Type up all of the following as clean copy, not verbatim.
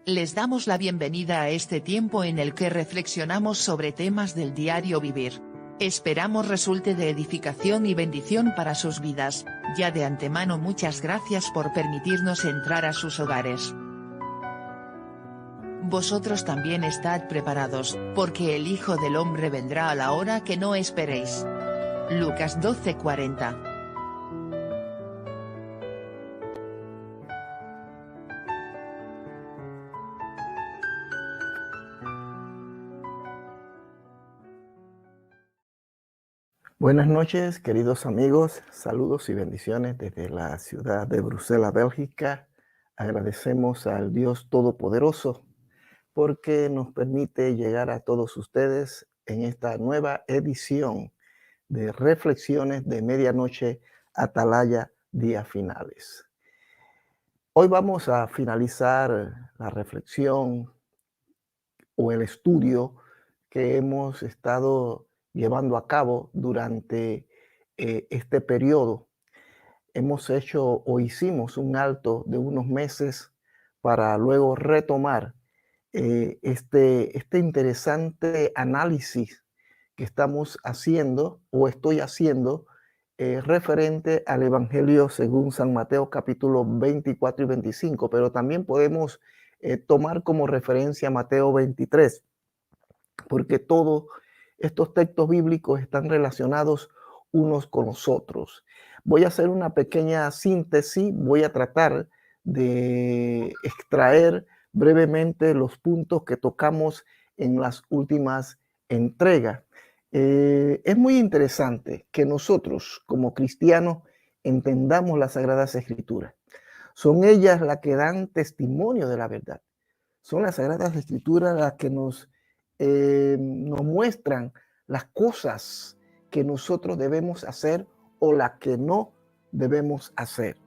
Les damos la bienvenida a este tiempo en el que reflexionamos sobre temas del diario vivir. Esperamos resulte de edificación y bendición para sus vidas. Ya de antemano muchas gracias por permitirnos entrar a sus hogares. Vosotros también estad preparados, porque el Hijo del Hombre vendrá a la hora que no esperéis. Lucas 12:40. Buenas noches, queridos amigos. Saludos y bendiciones desde la ciudad de Bruselas, Bélgica. Agradecemos al Dios Todopoderoso porque nos permite llegar a todos ustedes en esta nueva edición de Reflexiones de Medianoche Atalaya, días finales. Hoy vamos a finalizar la reflexión o el estudio que hemos estado llevando a cabo durante este periodo. Hemos hecho o hicimos un alto de unos meses para luego retomar este interesante análisis que estamos haciendo o estoy haciendo referente al Evangelio según San Mateo capítulo 24 y 25, pero también podemos tomar como referencia Mateo 23, porque todos estos textos bíblicos están relacionados unos con los otros. Voy a hacer una pequeña síntesis, voy a tratar de extraer brevemente los puntos que tocamos en las últimas entregas. Es muy interesante que nosotros como cristianos entendamos las Sagradas Escrituras. Son ellas las que dan testimonio de la verdad. Son las Sagradas Escrituras las que nos muestran las cosas que nosotros debemos hacer o las que no debemos hacer.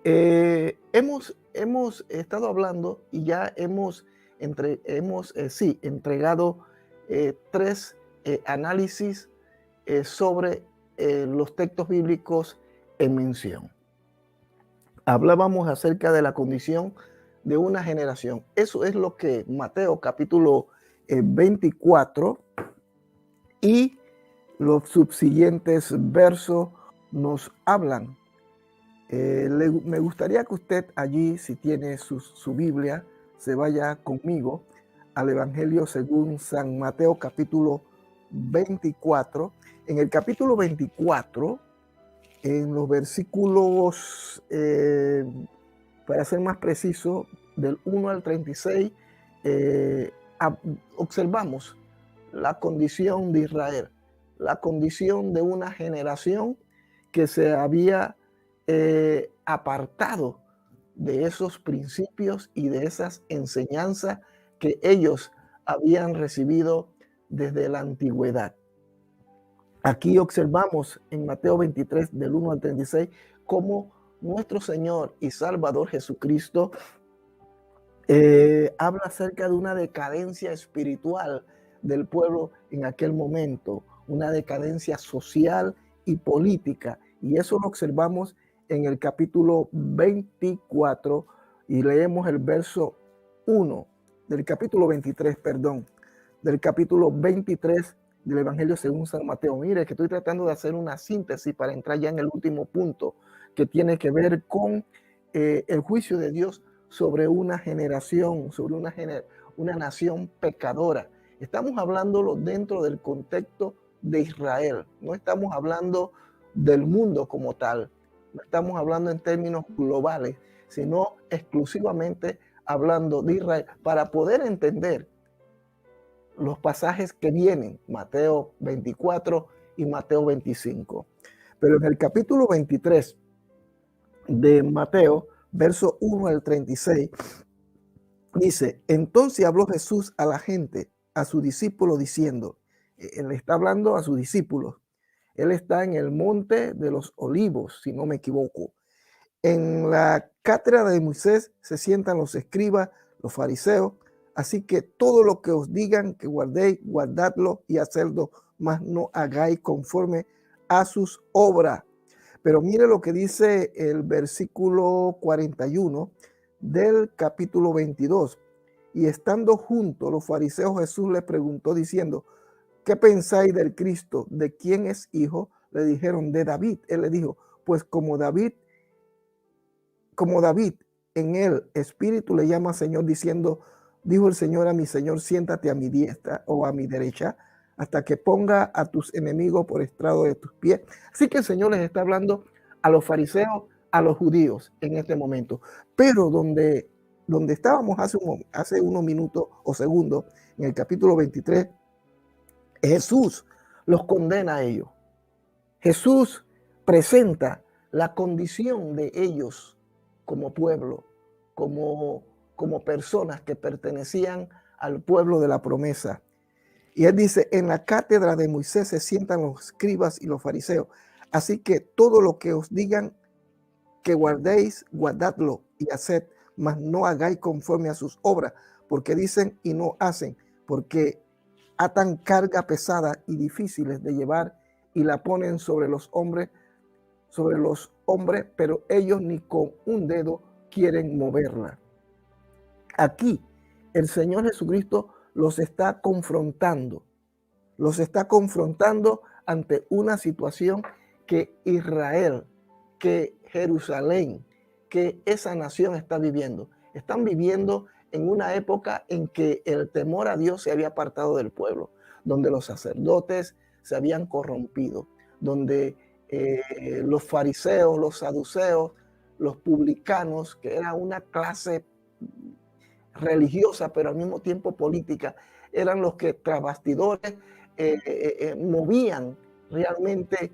Hemos estado hablando y ya hemos entregado tres análisis sobre los textos bíblicos en mención. Hablábamos acerca de la condición de una generación. Eso es lo que Mateo capítulo 24 y los subsiguientes versos nos hablan. Me gustaría que usted allí, si tiene su Biblia, se vaya conmigo al Evangelio según San Mateo capítulo 24. En el capítulo 24, en los versículos, para ser más preciso, del 1 al 36, observamos la condición de Israel, la condición de una generación que se había apartado de esos principios y de esas enseñanzas que ellos habían recibido desde la antigüedad. Aquí observamos en Mateo 23, del 1 al 36, cómo nuestro Señor y Salvador Jesucristo habla acerca de una decadencia espiritual del pueblo en aquel momento, una decadencia social y política. Y eso lo observamos en el capítulo 24 y leemos el verso 1 del capítulo 23, del capítulo 23 del Evangelio según San Mateo. Mire que estoy tratando de hacer una síntesis para entrar ya en el último punto que tiene que ver con el juicio de Dios sobre una generación, sobre una nación pecadora. Estamos hablándolo dentro del contexto de Israel. No estamos hablando del mundo como tal. No estamos hablando en términos globales, sino exclusivamente hablando de Israel para poder entender los pasajes que vienen, Mateo 24 y Mateo 25. Pero en el capítulo 23 de Mateo, verso 1 al 36, dice: entonces habló Jesús a la gente, a sus discípulos, diciendo, él está hablando a sus discípulos, él está en el monte de los olivos, si no me equivoco. En la cátedra de Moisés se sientan los escribas, los fariseos, así que todo lo que os digan que guardéis, guardadlo y hacedlo, mas no hagáis conforme a sus obras. Pero mire lo que dice el versículo 41 del capítulo 22. Y estando juntos los fariseos, Jesús les preguntó diciendo: ¿qué pensáis del Cristo? ¿De quién es hijo? Le dijeron: de David. Él le dijo: pues como David en el espíritu le llama Señor, diciendo: dijo el Señor a mi Señor, siéntate a mi diestra o a mi derecha, hasta que ponga a tus enemigos por estrado de tus pies. Así que el Señor les está hablando a los fariseos, a los judíos en este momento. Pero donde estábamos hace unos minutos o segundos, en el capítulo 23, Jesús los condena a ellos. Jesús presenta la condición de ellos como pueblo, como personas que pertenecían al pueblo de la promesa. Y él dice: en la cátedra de Moisés se sientan los escribas y los fariseos. Así que todo lo que os digan que guardéis, guardadlo y haced, mas no hagáis conforme a sus obras, porque dicen y no hacen, porque atan carga pesada y difíciles de llevar y la ponen sobre los hombres, pero ellos ni con un dedo quieren moverla. Aquí el Señor Jesucristo los está confrontando ante una situación que Israel, que Jerusalén, que esa nación está viviendo. Están viviendo en una época en que el temor a Dios se había apartado del pueblo, donde los sacerdotes se habían corrompido, donde los fariseos, los saduceos, los publicanos, que era una clase religiosa, pero al mismo tiempo política, eran los que tras bastidores movían realmente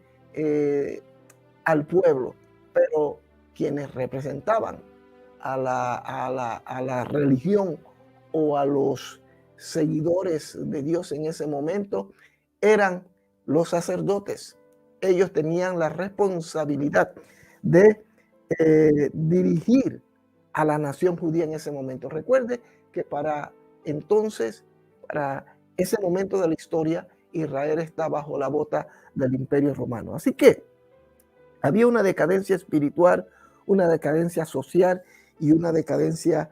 al pueblo, pero quienes representaban a la religión o a los seguidores de Dios en ese momento eran los sacerdotes. Ellos tenían la responsabilidad de dirigir a la nación judía en ese momento. Recuerde que para ese momento de la historia, Israel está bajo la bota del Imperio Romano. Así que había una decadencia espiritual, una decadencia social y una decadencia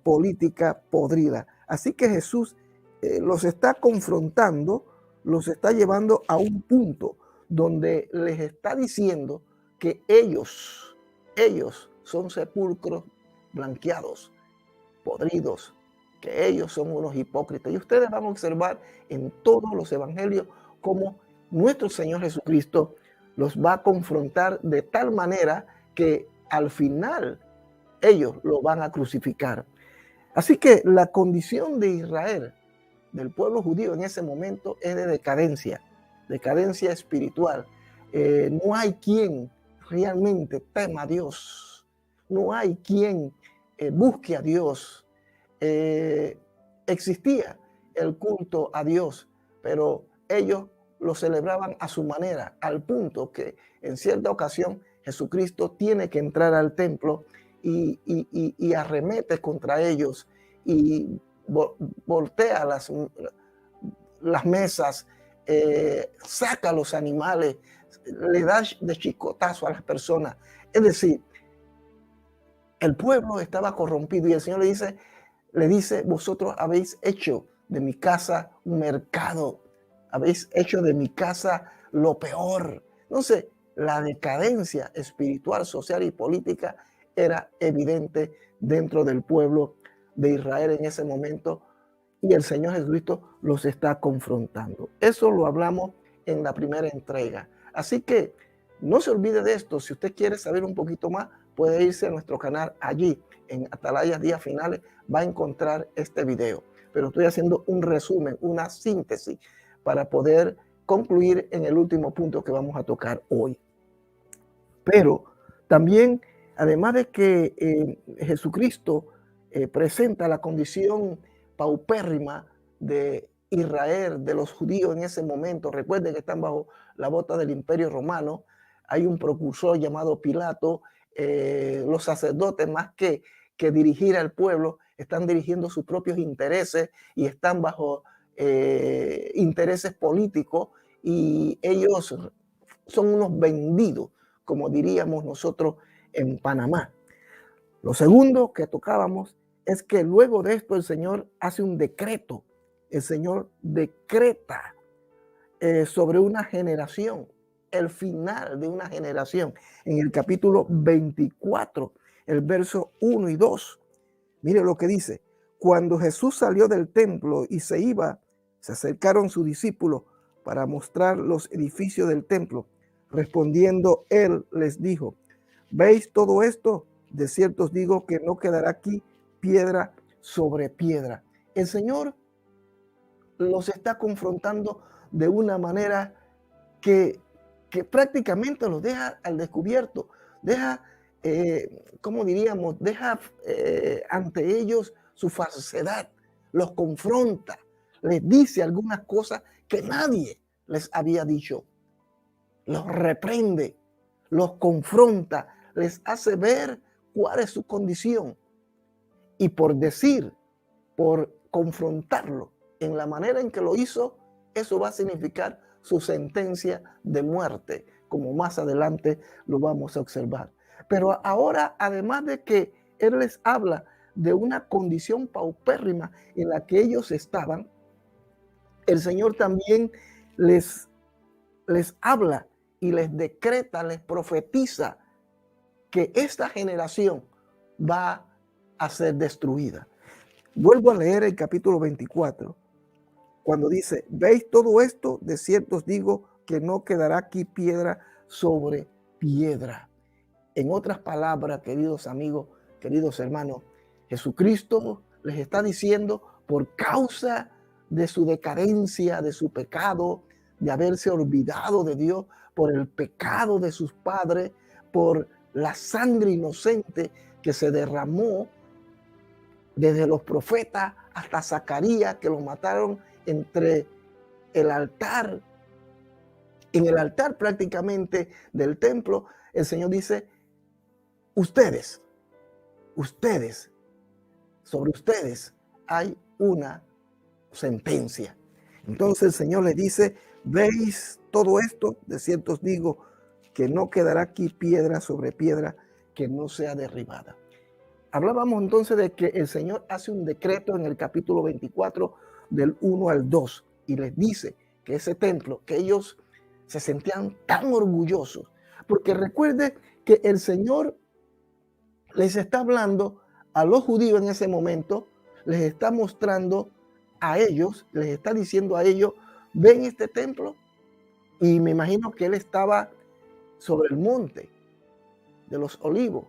política podrida. Así que Jesús los está confrontando, los está llevando a un punto donde les está diciendo que ellos son sepulcros blanqueados, podridos, que ellos son unos hipócritas. Y ustedes van a observar en todos los evangelios cómo nuestro Señor Jesucristo los va a confrontar de tal manera que al final ellos lo van a crucificar. Así que la condición de Israel, del pueblo judío en ese momento, es de decadencia espiritual. No hay quien realmente tema a Dios. No hay quien busque a Dios. Existía el culto a Dios, pero ellos lo celebraban a su manera, al punto que en cierta ocasión Jesucristo tiene que entrar al templo y arremete contra ellos y voltea las mesas, saca los animales, le da de chicotazo a las personas. Es decir, el pueblo estaba corrompido y el Señor le dice: vosotros habéis hecho de mi casa un mercado, habéis hecho de mi casa lo peor. Entonces, la decadencia espiritual, social y política era evidente dentro del pueblo de Israel en ese momento, y el Señor Jesucristo los está confrontando. Eso lo hablamos en la primera entrega. Así que no se olvide de esto. Si usted quiere saber un poquito más, puede irse a nuestro canal. Allí en Atalayas Días Finales va a encontrar este video. Pero estoy haciendo un resumen, una síntesis para poder concluir en el último punto que vamos a tocar hoy. Pero también, además de que Jesucristo presenta la condición paupérrima de Israel, de los judíos en ese momento. Recuerden que están bajo la bota del Imperio Romano. Hay un precursor llamado Pilato. Los sacerdotes, más que dirigir al pueblo, están dirigiendo sus propios intereses y están bajo intereses políticos, y ellos son unos vendidos, como diríamos nosotros en Panamá. Lo segundo que tocábamos es que luego de esto el Señor hace un decreto. El Señor decreta sobre una generación, el final de una generación. En el capítulo 24, el verso 1 y 2. Mire lo que dice. Cuando Jesús salió del templo y se iba, se acercaron sus discípulos para mostrar los edificios del templo. Respondiendo él les dijo, ¿veis todo esto? De cierto os digo que no quedará aquí piedra sobre piedra. El Señor los está confrontando de una manera que prácticamente los deja al descubierto, deja, ¿cómo diríamos? Deja ante ellos su falsedad, los confronta, les dice algunas cosas que nadie les había dicho, los reprende, los confronta, les hace ver cuál es su condición. Y por decir, por confrontarlo en la manera en que lo hizo, eso va a significar su sentencia de muerte, como más adelante lo vamos a observar. Pero ahora, además de que él les habla de una condición paupérrima en la que ellos estaban, el Señor también les habla y les decreta, les profetiza que esta generación va a ser destruida. Vuelvo a leer el capítulo 24, cuando dice, ¿veis todo esto? De cierto os digo que no quedará aquí piedra sobre piedra. En otras palabras, queridos amigos, queridos hermanos, Jesucristo les está diciendo, por causa de su decadencia, de su pecado, de haberse olvidado de Dios, por el pecado de sus padres, por la sangre inocente que se derramó desde los profetas hasta Zacarías, que lo mataron entre el altar, en el altar prácticamente del templo. El Señor dice, ustedes, sobre ustedes hay una sentencia. Entonces el Señor les dice, ¿veis todo esto? De cierto os digo que no quedará aquí piedra sobre piedra que no sea derribada. Hablábamos entonces de que el Señor hace un decreto en el capítulo 24 del 1 al 2 y les dice que ese templo, que ellos se sentían tan orgullosos, porque recuerde que el Señor les está hablando a los judíos en ese momento, les está mostrando a ellos, les está diciendo a ellos, ven este templo, y me imagino que él estaba sobre el monte de los olivos,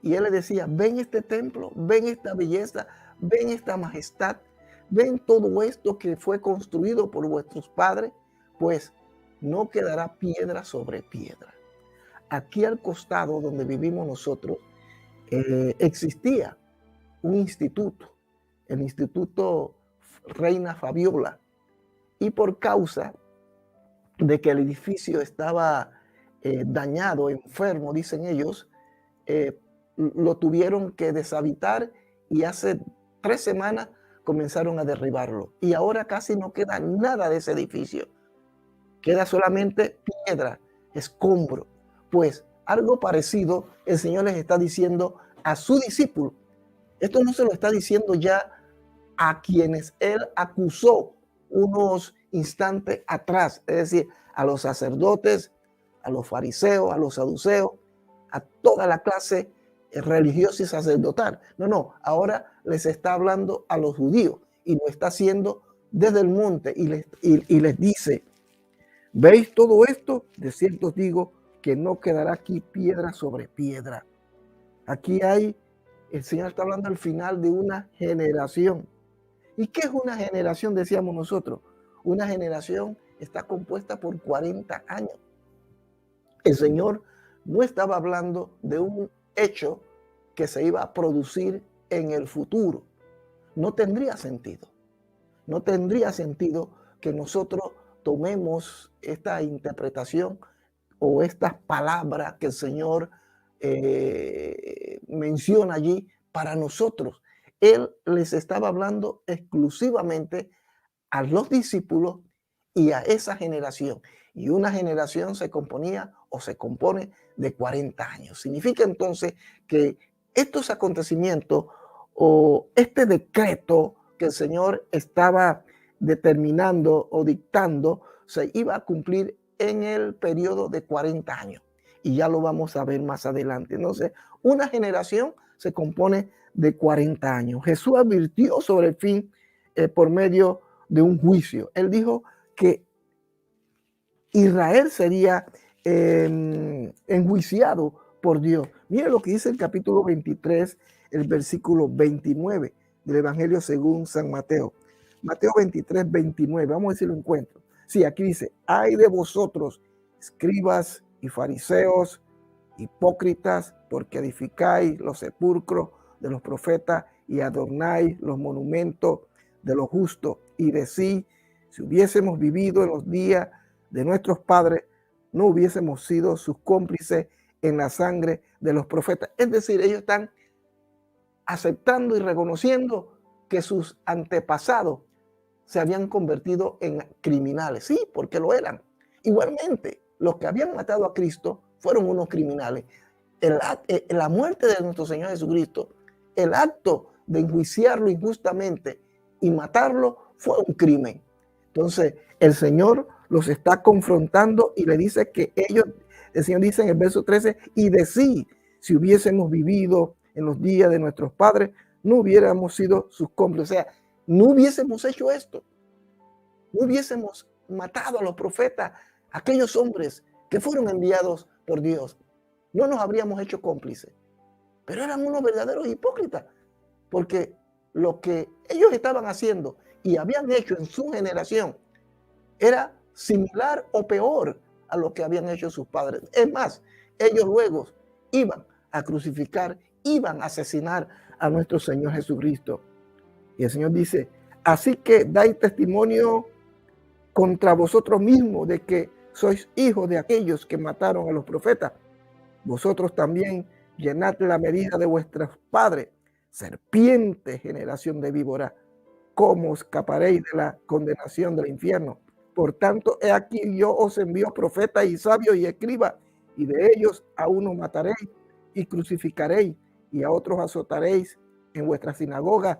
y él les decía, ven este templo, ven esta belleza, ven esta majestad, ven todo esto que fue construido por vuestros padres, pues no quedará piedra sobre piedra. Aquí al costado donde vivimos nosotros, existía un instituto, el Instituto Reina Fabiola, y por causa de que el edificio estaba dañado, enfermo, dicen ellos, lo tuvieron que deshabitar y hace 3 semanas comenzaron a derribarlo. Y ahora casi no queda nada de ese edificio. Queda solamente piedra, escombro. Pues algo parecido el Señor les está diciendo a su discípulo. Esto no se lo está diciendo ya a quienes él acusó unos instantes atrás, es decir, a los sacerdotes, a los fariseos, a los saduceos, a toda la clase religiosa y sacerdotal. No, ahora les está hablando a los judíos y lo está haciendo desde el monte y les dice, ¿veis todo esto? De cierto os digo que no quedará aquí piedra sobre piedra. Aquí el Señor está hablando al final de una generación. ¿Y qué es una generación? Decíamos nosotros. Una generación está compuesta por 40 años. El Señor no estaba hablando de un hecho que se iba a producir en el futuro. No tendría sentido. No tendría sentido que nosotros tomemos esta interpretación o estas palabras que el Señor menciona allí para nosotros. Él les estaba hablando exclusivamente a los discípulos y a esa generación. Y una generación se componía o se compone de 40 años. Significa entonces que estos acontecimientos o este decreto que el Señor estaba determinando o dictando se iba a cumplir en el periodo de 40 años. Y ya lo vamos a ver más adelante. Entonces, una generación se compone de 40 años. Jesús advirtió sobre el fin por medio de un juicio. Él dijo que Israel sería enjuiciado por Dios. Mire lo que dice el capítulo 23, el versículo 29 del Evangelio según San Mateo. Mateo 23, 29. Vamos a ver si lo encuentro. Sí, aquí dice, ay de vosotros, escribas y fariseos, hipócritas, porque edificáis los sepulcros de los profetas y adornáis los monumentos de los justos, y decís, si hubiésemos vivido en los días de nuestros padres, no hubiésemos sido sus cómplices en la sangre de los profetas. Es decir, ellos están aceptando y reconociendo que sus antepasados se habían convertido en criminales. Sí, porque lo eran. Igualmente, los que habían matado a Cristo fueron unos criminales. La muerte de nuestro Señor Jesucristo, el acto de enjuiciarlo injustamente y matarlo fue un crimen. Entonces, el Señor los está confrontando y le dice que ellos, el Señor dice en el verso 13, y decir, si hubiésemos vivido en los días de nuestros padres, no hubiéramos sido sus cómplices. O sea, no hubiésemos hecho esto. No hubiésemos matado a los profetas, aquellos hombres que fueron enviados por Dios. No nos habríamos hecho cómplices. Pero eran unos verdaderos hipócritas, porque lo que ellos estaban haciendo y habían hecho en su generación era similar o peor a lo que habían hecho sus padres. Es más, ellos luego iban a crucificar, iban a asesinar a nuestro Señor Jesucristo. Y el Señor dice, así que dais testimonio contra vosotros mismos de que sois hijos de aquellos que mataron a los profetas. Vosotros también llenad la medida de vuestros padres. Serpiente, generación de víbora, ¿cómo escaparéis de la condenación del infierno? Por tanto, he aquí yo os envío profetas y sabios y escribas, y de ellos a unos mataréis y crucificaréis, y a otros azotaréis en vuestras sinagogas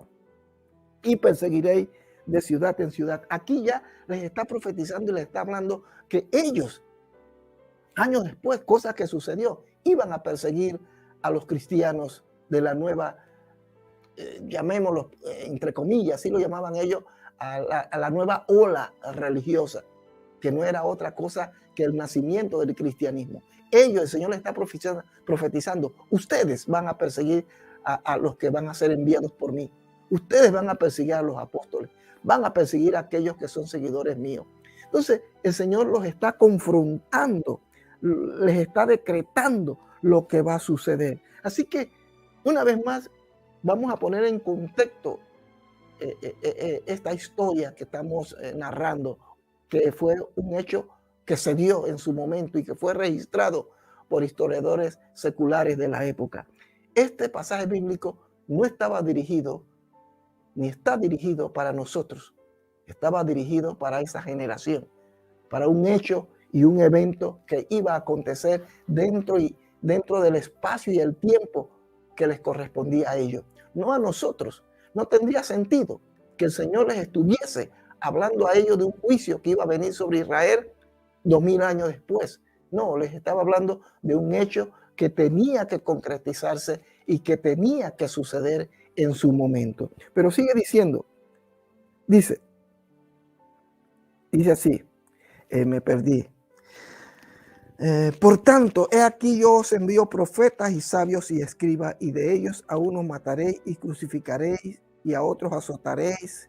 y perseguiréis de ciudad en ciudad. Aquí ya les está profetizando y les está hablando que ellos, años después, cosa que sucedió, iban a perseguir a los cristianos de la nueva, llamémoslo entre comillas, así lo llamaban ellos, a la nueva ola religiosa, que no era otra cosa que el nacimiento del cristianismo. Ellos, el Señor les está profetizando, ustedes van a perseguir a los que van a ser enviados por mí. Ustedes van a perseguir a los apóstoles, van a perseguir a aquellos que son seguidores míos. Entonces, el Señor los está confrontando, les está decretando lo que va a suceder. Así que, una vez más, vamos a poner en contexto esta historia que estamos narrando, que fue un hecho que se dio en su momento y que fue registrado por historiadores seculares de la época. Este pasaje bíblico no estaba dirigido, ni está dirigido para nosotros. Estaba dirigido para esa generación, para un hecho y un evento que iba a acontecer dentro del espacio y el tiempo que les correspondía a ellos, no a nosotros. No tendría sentido que el Señor les estuviese hablando a ellos de un juicio que iba a venir sobre Israel 2000 años después. No, les estaba hablando de un hecho que tenía que concretizarse y que tenía que suceder en su momento. Pero sigue diciendo, dice así, me perdí. Por tanto, he aquí yo os envío profetas y sabios y escribas, y de ellos a unos mataréis y crucificaréis, y a otros azotaréis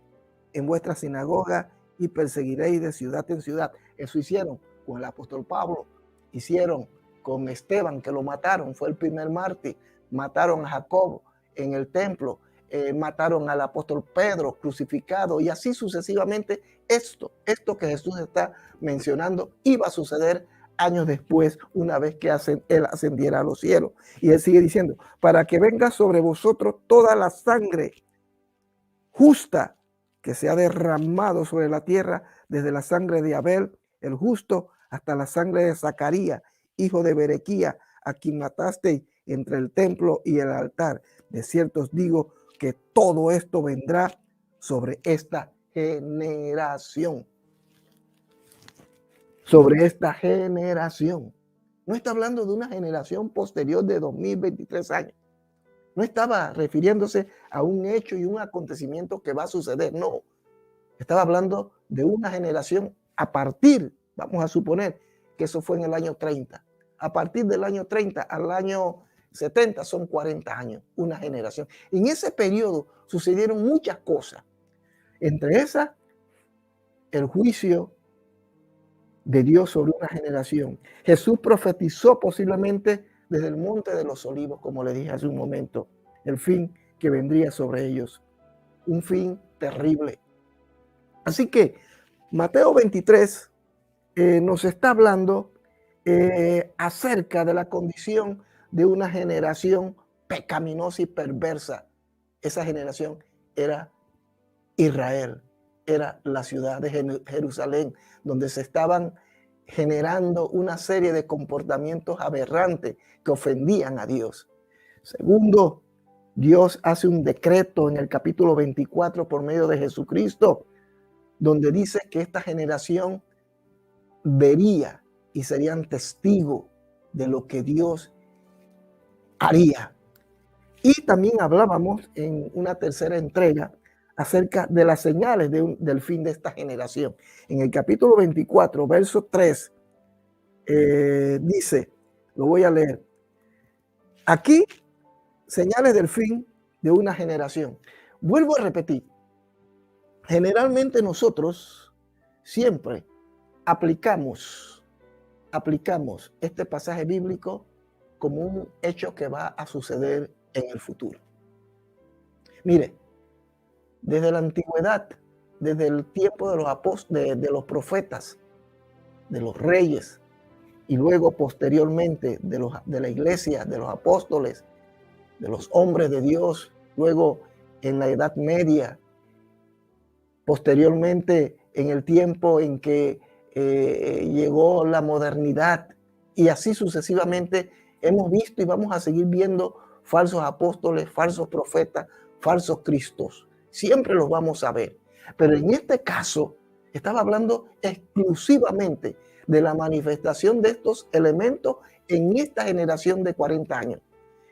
en vuestra sinagoga y perseguiréis de ciudad en ciudad. Eso hicieron con el apóstol Pablo, hicieron con Esteban, que lo mataron, fue el primer mártir. Mataron a Jacob en el templo, mataron al apóstol Pedro crucificado, y así sucesivamente. Esto que Jesús está mencionando iba a suceder años después, una vez que él ascendiera a los cielos. Y él sigue diciendo, para que venga sobre vosotros toda la sangre justa que se ha derramado sobre la tierra, desde la sangre de Abel, el justo, hasta la sangre de Zacarías, hijo de Berequía, a quien matasteis entre el templo y el altar. De cierto os digo que todo esto vendrá sobre esta generación. Sobre esta generación. No está hablando de una generación posterior de 2023 años. No estaba refiriéndose a un hecho y un acontecimiento que va a suceder. No. Estaba hablando de una generación a partir, vamos a suponer que eso fue en el año 30. A partir del año 30 al año 70 son 40 años, una generación. En ese periodo sucedieron muchas cosas. Entre esas, el juicio de Dios sobre una generación. Jesús profetizó posiblemente desde el Monte de los Olivos, como le dije hace un momento, el fin que vendría sobre ellos. Un fin terrible. Así que Mateo 23 nos está hablando acerca de la condición de una generación pecaminosa y perversa. Esa generación era Israel, era la ciudad de Jerusalén, donde se estaban generando una serie de comportamientos aberrantes que ofendían a Dios. Segundo, Dios hace un decreto en el capítulo 24 por medio de Jesucristo, donde dice que esta generación vería y serían testigos de lo que Dios haría. Y también hablábamos en una tercera entrega acerca de las señales del fin de esta generación. En el capítulo 24, verso 3, dice, lo voy a leer. Aquí, señales del fin de una generación. Vuelvo a repetir, generalmente nosotros siempre aplicamos este pasaje bíblico como un hecho que va a suceder en el futuro. Mire, desde la antigüedad, desde el tiempo de los apóstoles, de los profetas, de los reyes, y luego posteriormente de la iglesia, de los apóstoles, de los hombres de Dios, luego en la Edad Media, posteriormente en el tiempo en que llegó la modernidad, y así sucesivamente hemos visto y vamos a seguir viendo falsos apóstoles, falsos profetas, falsos cristos. Siempre los vamos a ver. Pero en este caso estaba hablando exclusivamente de la manifestación de estos elementos en esta generación de 40 años.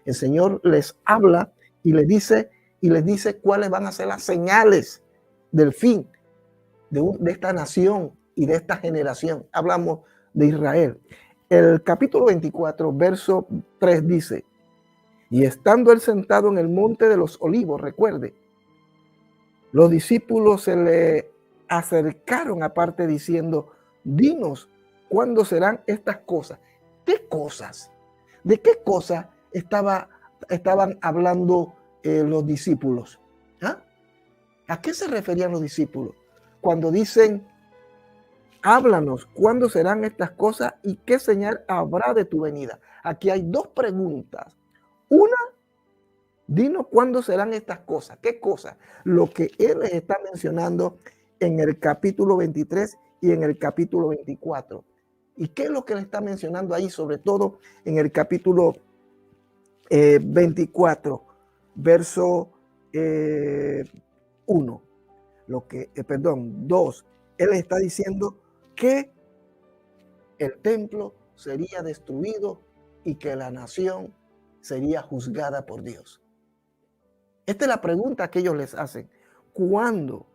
El Señor les habla y les dice cuáles van a ser las señales del fin de esta nación y de esta generación. Hablamos de Israel. El capítulo 24, verso 3 dice, y estando él sentado en el monte de los olivos, recuerde, los discípulos se le acercaron aparte diciendo, dinos, ¿cuándo serán estas cosas? ¿Qué cosas? ¿De qué cosas estaban hablando los discípulos? ¿Ah? ¿A qué se referían los discípulos? Cuando dicen, háblanos, ¿cuándo serán estas cosas y qué señal habrá de tu venida? Aquí hay dos preguntas. Una, dinos cuándo serán estas cosas. ¿Qué cosas? Lo que él les está mencionando en el capítulo 23 y en el capítulo 24. ¿Y qué es lo que le está mencionando ahí? Sobre todo en el capítulo 24, verso 1. 2. Él está diciendo que el templo sería destruido y que la nación sería juzgada por Dios. Esta es la pregunta que ellos les hacen. ¿Cuándo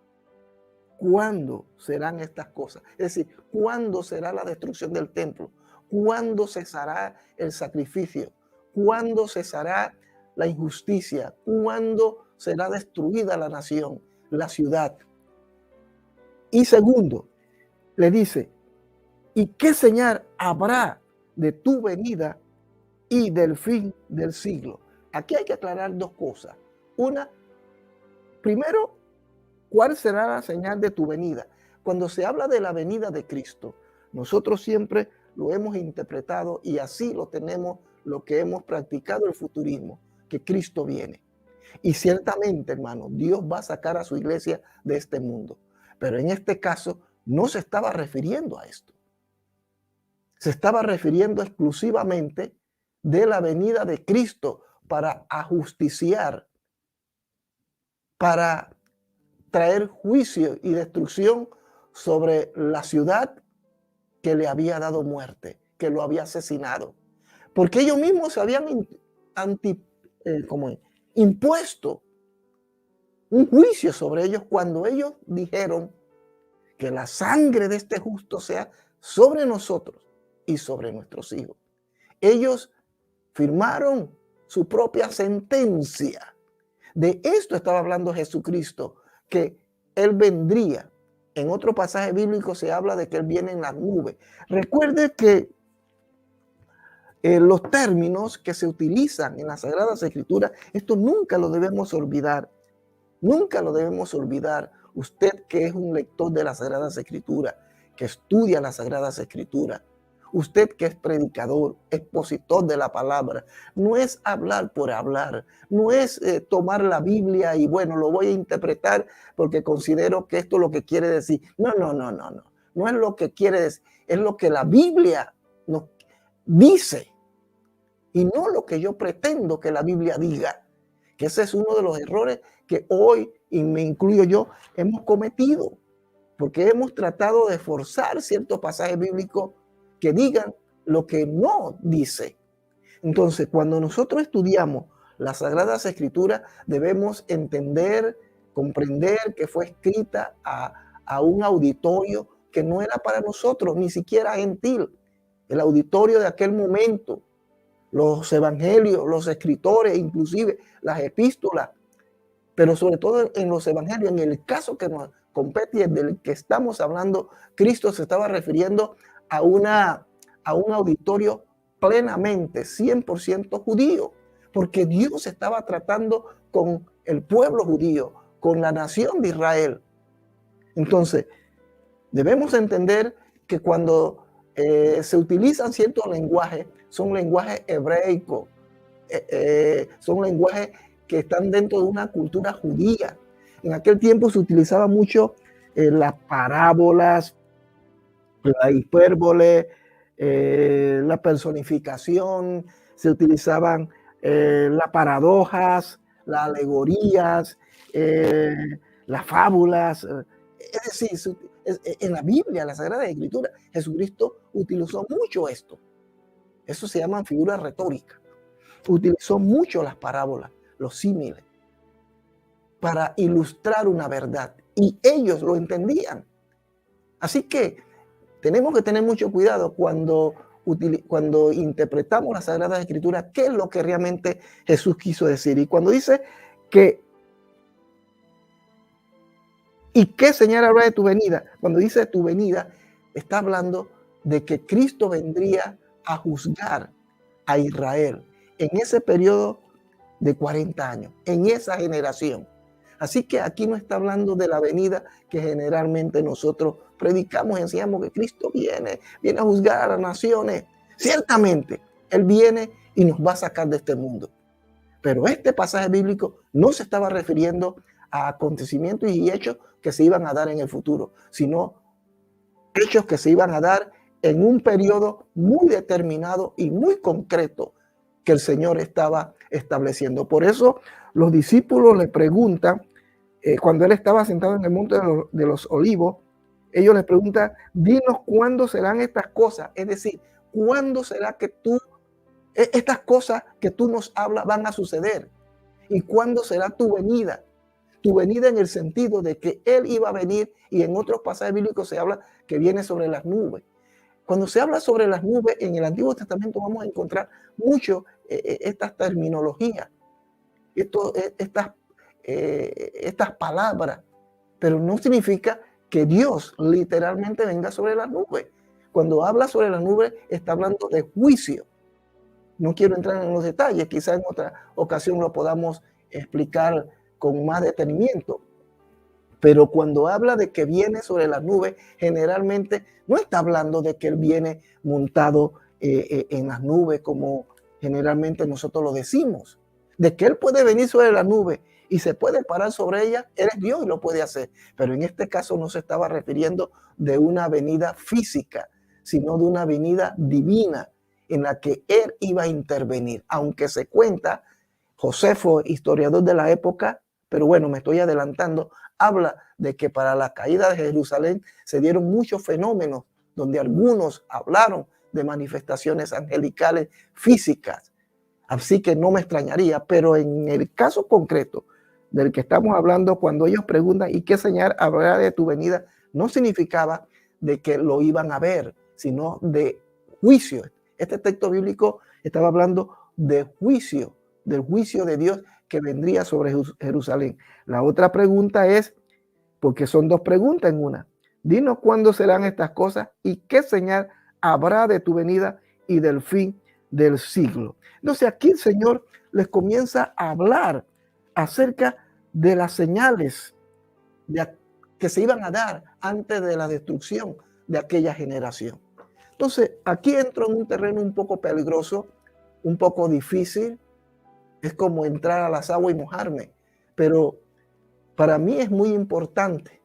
serán estas cosas? Es decir, ¿cuándo será la destrucción del templo? ¿Cuándo cesará el sacrificio? ¿Cuándo cesará la injusticia? ¿Cuándo será destruida la nación, la ciudad? Y segundo, le dice, ¿y qué señal habrá de tu venida y del fin del siglo? Aquí hay que aclarar dos cosas. Una, primero, ¿cuál será la señal de tu venida? Cuando se habla de la venida de Cristo, nosotros siempre lo hemos interpretado y así lo tenemos, lo que hemos practicado el futurismo, que Cristo viene. Y ciertamente, hermano, Dios va a sacar a su iglesia de este mundo. Pero en este caso no se estaba refiriendo a esto. Se estaba refiriendo exclusivamente de la venida de Cristo para ajusticiar, para traer juicio y destrucción sobre la ciudad que le había dado muerte, que lo había asesinado. Porque ellos mismos se habían impuesto un juicio sobre ellos cuando ellos dijeron que la sangre de este justo sea sobre nosotros y sobre nuestros hijos. Ellos firmaron su propia sentencia. De esto estaba hablando Jesucristo, que Él vendría. En otro pasaje bíblico se habla de que Él viene en las nubes. Recuerde que los términos que se utilizan en las Sagradas Escrituras, esto nunca lo debemos olvidar. Nunca lo debemos olvidar. Usted que es un lector de las Sagradas Escrituras, que estudia las Sagradas Escrituras, usted que es predicador, expositor de la palabra, no es hablar por hablar, no es tomar la Biblia y bueno, lo voy a interpretar porque considero que esto es lo que quiere decir. No. No es lo que quiere decir, es lo que la Biblia nos dice y no lo que yo pretendo que la Biblia diga. Que ese es uno de los errores que hoy, y me incluyo yo, hemos cometido, porque hemos tratado de forzar ciertos pasajes bíblicos que digan lo que no dice. Entonces, cuando nosotros estudiamos las Sagradas Escrituras, debemos entender, comprender que fue escrita a un auditorio que no era para nosotros, ni siquiera gentil. El auditorio de aquel momento, los evangelios, los escritores, inclusive las epístolas, pero sobre todo en los evangelios, en el caso que nos compete y del que estamos hablando, Cristo se estaba refiriendo a un auditorio plenamente 100% judío, porque Dios estaba tratando con el pueblo judío, con la nación de Israel. Entonces, debemos entender que cuando se utilizan ciertos lenguajes, son lenguajes hebreicos, son lenguajes que están dentro de una cultura judía. En aquel tiempo se utilizaba mucho las parábolas, la hipérbole, la personificación, se utilizaban las paradojas, las alegorías, las fábulas. Es decir, en la Biblia, en la Sagrada Escritura, Jesucristo utilizó mucho esto. Eso se llaman figuras retóricas. Utilizó mucho las parábolas, los símiles, para ilustrar una verdad. Y ellos lo entendían. Así que tenemos que tener mucho cuidado cuando interpretamos las Sagradas Escrituras, qué es lo que realmente Jesús quiso decir. Y cuando dice que ¿y qué señal habrá de tu venida? Cuando dice tu venida, está hablando de que Cristo vendría a juzgar a Israel en ese periodo de 40 años, en esa generación. Así que aquí no está hablando de la venida que generalmente nosotros predicamos y enseñamos, que Cristo viene a juzgar a las naciones. Ciertamente, Él viene y nos va a sacar de este mundo. Pero este pasaje bíblico no se estaba refiriendo a acontecimientos y hechos que se iban a dar en el futuro, sino hechos que se iban a dar en un periodo muy determinado y muy concreto que el Señor estaba estableciendo. Por eso los discípulos le preguntan, cuando Él estaba sentado en el monte de los Olivos, ellos le preguntan, dinos cuándo serán estas cosas, es decir, cuándo será que estas cosas que tú nos hablas van a suceder, y cuándo será tu venida en el sentido de que Él iba a venir, y en otros pasajes bíblicos se habla que viene sobre las nubes. Cuando se habla sobre las nubes en el Antiguo Testamento vamos a encontrar mucho estas terminologías, estas palabras, pero no significa que Dios literalmente venga sobre las nubes. Cuando habla sobre las nubes está hablando de juicio. No quiero entrar en los detalles, quizás en otra ocasión lo podamos explicar con más detenimiento. Pero cuando habla de que viene sobre las nubes, generalmente no está hablando de que Él viene montado en las nubes como generalmente nosotros lo decimos. De que Él puede venir sobre las nubes y se puede parar sobre ellas, Él es Dios y lo puede hacer. Pero en este caso no se estaba refiriendo de una venida física, sino de una venida divina en la que él iba a intervenir, aunque se cuenta, Josefo, historiador de la época, pero bueno, me estoy adelantando, habla de que para la caída de Jerusalén se dieron muchos fenómenos donde algunos hablaron de manifestaciones angelicales físicas. Así que no me extrañaría, pero en el caso concreto del que estamos hablando, cuando ellos preguntan ¿y qué señal habrá de tu venida? No significaba de que lo iban a ver, sino de juicio. Este texto bíblico estaba hablando de juicio, del juicio de Dios que vendría sobre Jerusalén. La otra pregunta es, porque son dos preguntas en una, dinos cuándo serán estas cosas y qué señal habrá de tu venida y del fin del siglo. Entonces aquí el Señor les comienza a hablar acerca de las señales que se iban a dar antes de la destrucción de aquella generación. Entonces aquí entro en un terreno un poco peligroso, un poco difícil. Es como entrar a las aguas y mojarme, pero para mí es muy importante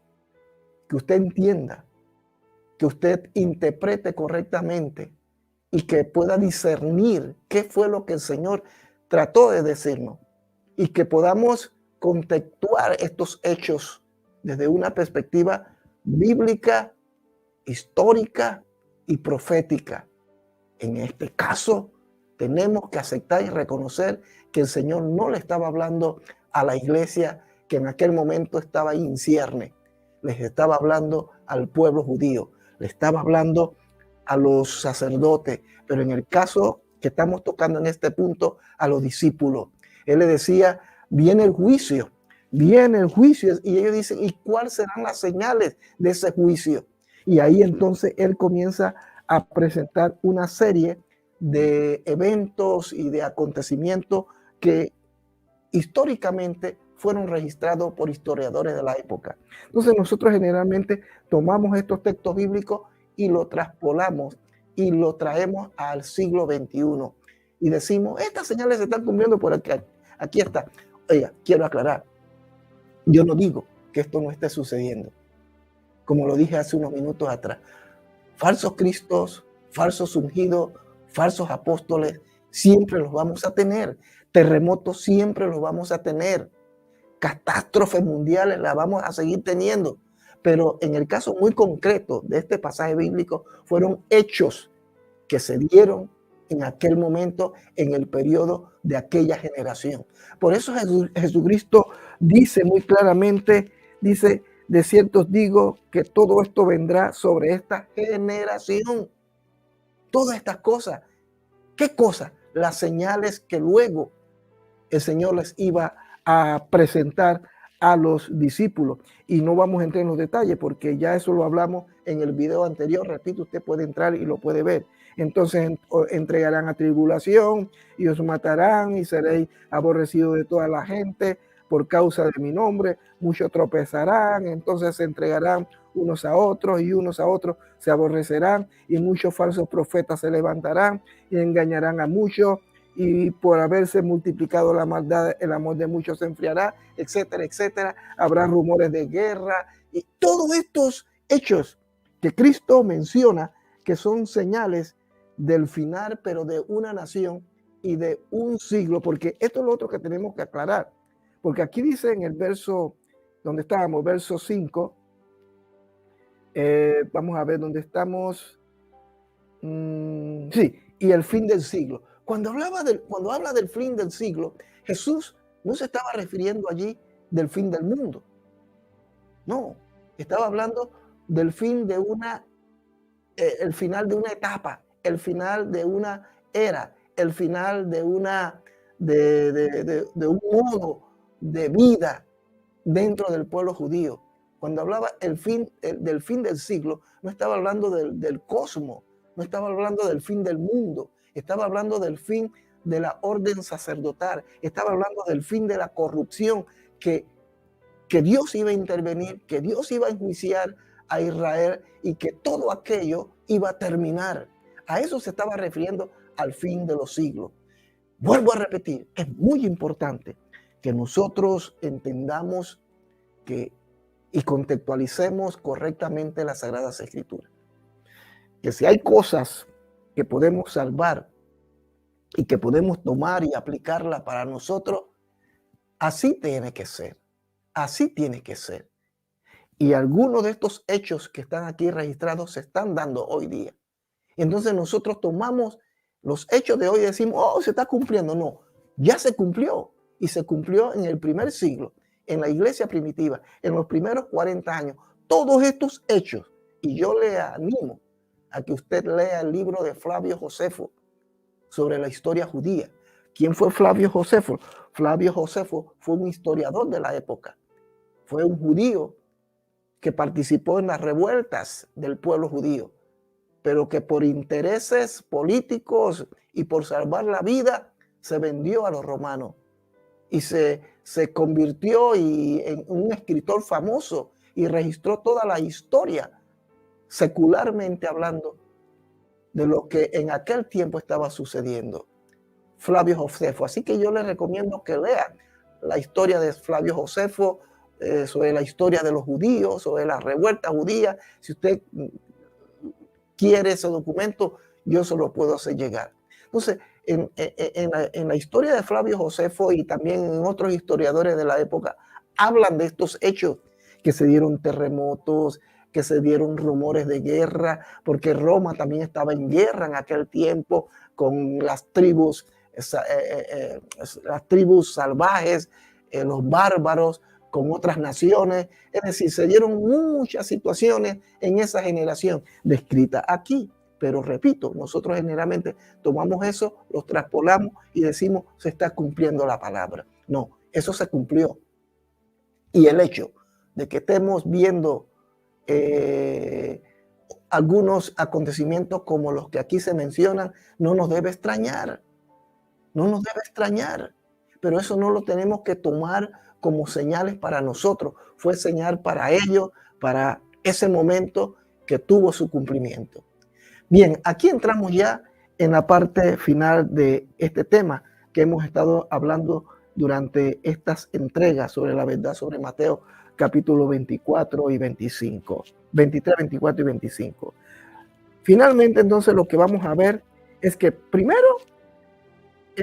que usted entienda, que usted interprete correctamente y que pueda discernir qué fue lo que el Señor trató de decirnos y que podamos contextuar estos hechos desde una perspectiva bíblica, histórica y profética. En este caso, tenemos que aceptar y reconocer que el Señor no le estaba hablando a la iglesia que en aquel momento estaba en cierne. Les estaba hablando al pueblo judío, le estaba hablando a los sacerdotes, pero en el caso que estamos tocando en este punto, a los discípulos. Él le decía, viene el juicio, y ellos dicen, ¿y cuáles serán las señales de ese juicio? Y ahí entonces él comienza a presentar una serie de eventos y de acontecimientos que históricamente fueron registrados por historiadores de la época. Entonces nosotros generalmente tomamos estos textos bíblicos y lo traspolamos y lo traemos al siglo XXI y decimos, estas señales se están cumpliendo por aquí. Aquí está. Oiga, quiero aclarar, yo no digo que esto no esté sucediendo. Como lo dije hace unos minutos atrás, falsos cristos, falsos ungidos, falsos apóstoles, siempre los vamos a tener. Terremotos siempre los vamos a tener. Catástrofes mundiales las vamos a seguir teniendo. Pero en el caso muy concreto de este pasaje bíblico, fueron hechos que se dieron en aquel momento, en el periodo de aquella generación. Por eso Jesucristo dice muy claramente, dice, de cierto os digo que todo esto vendrá sobre esta generación. Todas estas cosas. ¿Qué cosas? Las señales que luego el Señor les iba a presentar a los discípulos. Y no vamos a entrar en los detalles porque ya eso lo hablamos en el video anterior. Repito, usted puede entrar y lo puede ver. Entonces entregarán a tribulación y os matarán y seréis aborrecidos de toda la gente por causa de mi nombre. Muchos tropezarán, entonces se entregarán unos a otros y unos a otros se aborrecerán y muchos falsos profetas se levantarán y engañarán a muchos. Y por haberse multiplicado la maldad, el amor de muchos se enfriará, etcétera, etcétera. Habrá rumores de guerra y todos estos hechos que Cristo menciona que son señales del final, pero de una nación y de un siglo, porque esto es lo otro que tenemos que aclarar, porque aquí dice en el verso donde estábamos, verso 5, vamos a ver dónde estamos, sí, y el fin del siglo. Cuando habla del fin del siglo, Jesús no se estaba refiriendo allí del fin del mundo. No, estaba hablando del fin de el final de una etapa, el final de una era, el final de un modo de vida dentro del pueblo judío. Cuando hablaba del fin del siglo, no estaba hablando del cosmos, no estaba hablando del fin del mundo, estaba hablando del fin de la orden sacerdotal, estaba hablando del fin de la corrupción, que Dios iba a intervenir, que Dios iba a enjuiciar a Israel y que todo aquello iba a terminar. A eso se estaba refiriendo al fin de los siglos. Vuelvo a repetir, es muy importante que nosotros entendamos y contextualicemos correctamente las Sagradas Escrituras. Que si hay cosas que podemos salvar y que podemos tomar y aplicarla para nosotros, así tiene que ser. Así tiene que ser. Y algunos de estos hechos que están aquí registrados se están dando hoy día. Entonces nosotros tomamos los hechos de hoy y decimos, oh, se está cumpliendo. No, ya se cumplió. Y se cumplió en el primer siglo, en la iglesia primitiva, en los primeros 40 años. Todos estos hechos. Y yo le animo a que usted lea el libro de Flavio Josefo sobre la historia judía. ¿Quién fue Flavio Josefo? Flavio Josefo fue un historiador de la época. Fue un judío que participó en las revueltas del pueblo judío, pero que por intereses políticos y por salvar la vida se vendió a los romanos y se convirtió en un escritor famoso y registró toda la historia, secularmente hablando, de lo que en aquel tiempo estaba sucediendo. Flavio Josefo. Así que yo les recomiendo que lean la historia de Flavio Josefo, sobre la historia de los judíos, sobre la revuelta judía. Si usted quiere ese documento, yo se lo puedo hacer llegar. Entonces, en la historia de Flavio Josefo y también en otros historiadores de la época, hablan de estos hechos, que se dieron terremotos, que se dieron rumores de guerra, porque Roma también estaba en guerra en aquel tiempo con las tribus salvajes, los bárbaros, con otras naciones. Es decir, se dieron muchas situaciones en esa generación descrita aquí. Pero repito, nosotros generalmente tomamos eso, los traspolamos y decimos, se está cumpliendo la palabra. No, eso se cumplió. Y el hecho de que estemos viendo algunos acontecimientos como los que aquí se mencionan, no nos debe extrañar. No nos debe extrañar. Pero eso no lo tenemos que tomar como señales para nosotros. Fue señal para ellos, para ese momento que tuvo su cumplimiento. Bien, aquí entramos ya en la parte final de este tema que hemos estado hablando durante estas entregas sobre la verdad sobre Mateo capítulo 24 y 25, 23, 24 y 25. Finalmente, entonces, lo que vamos a ver es que primero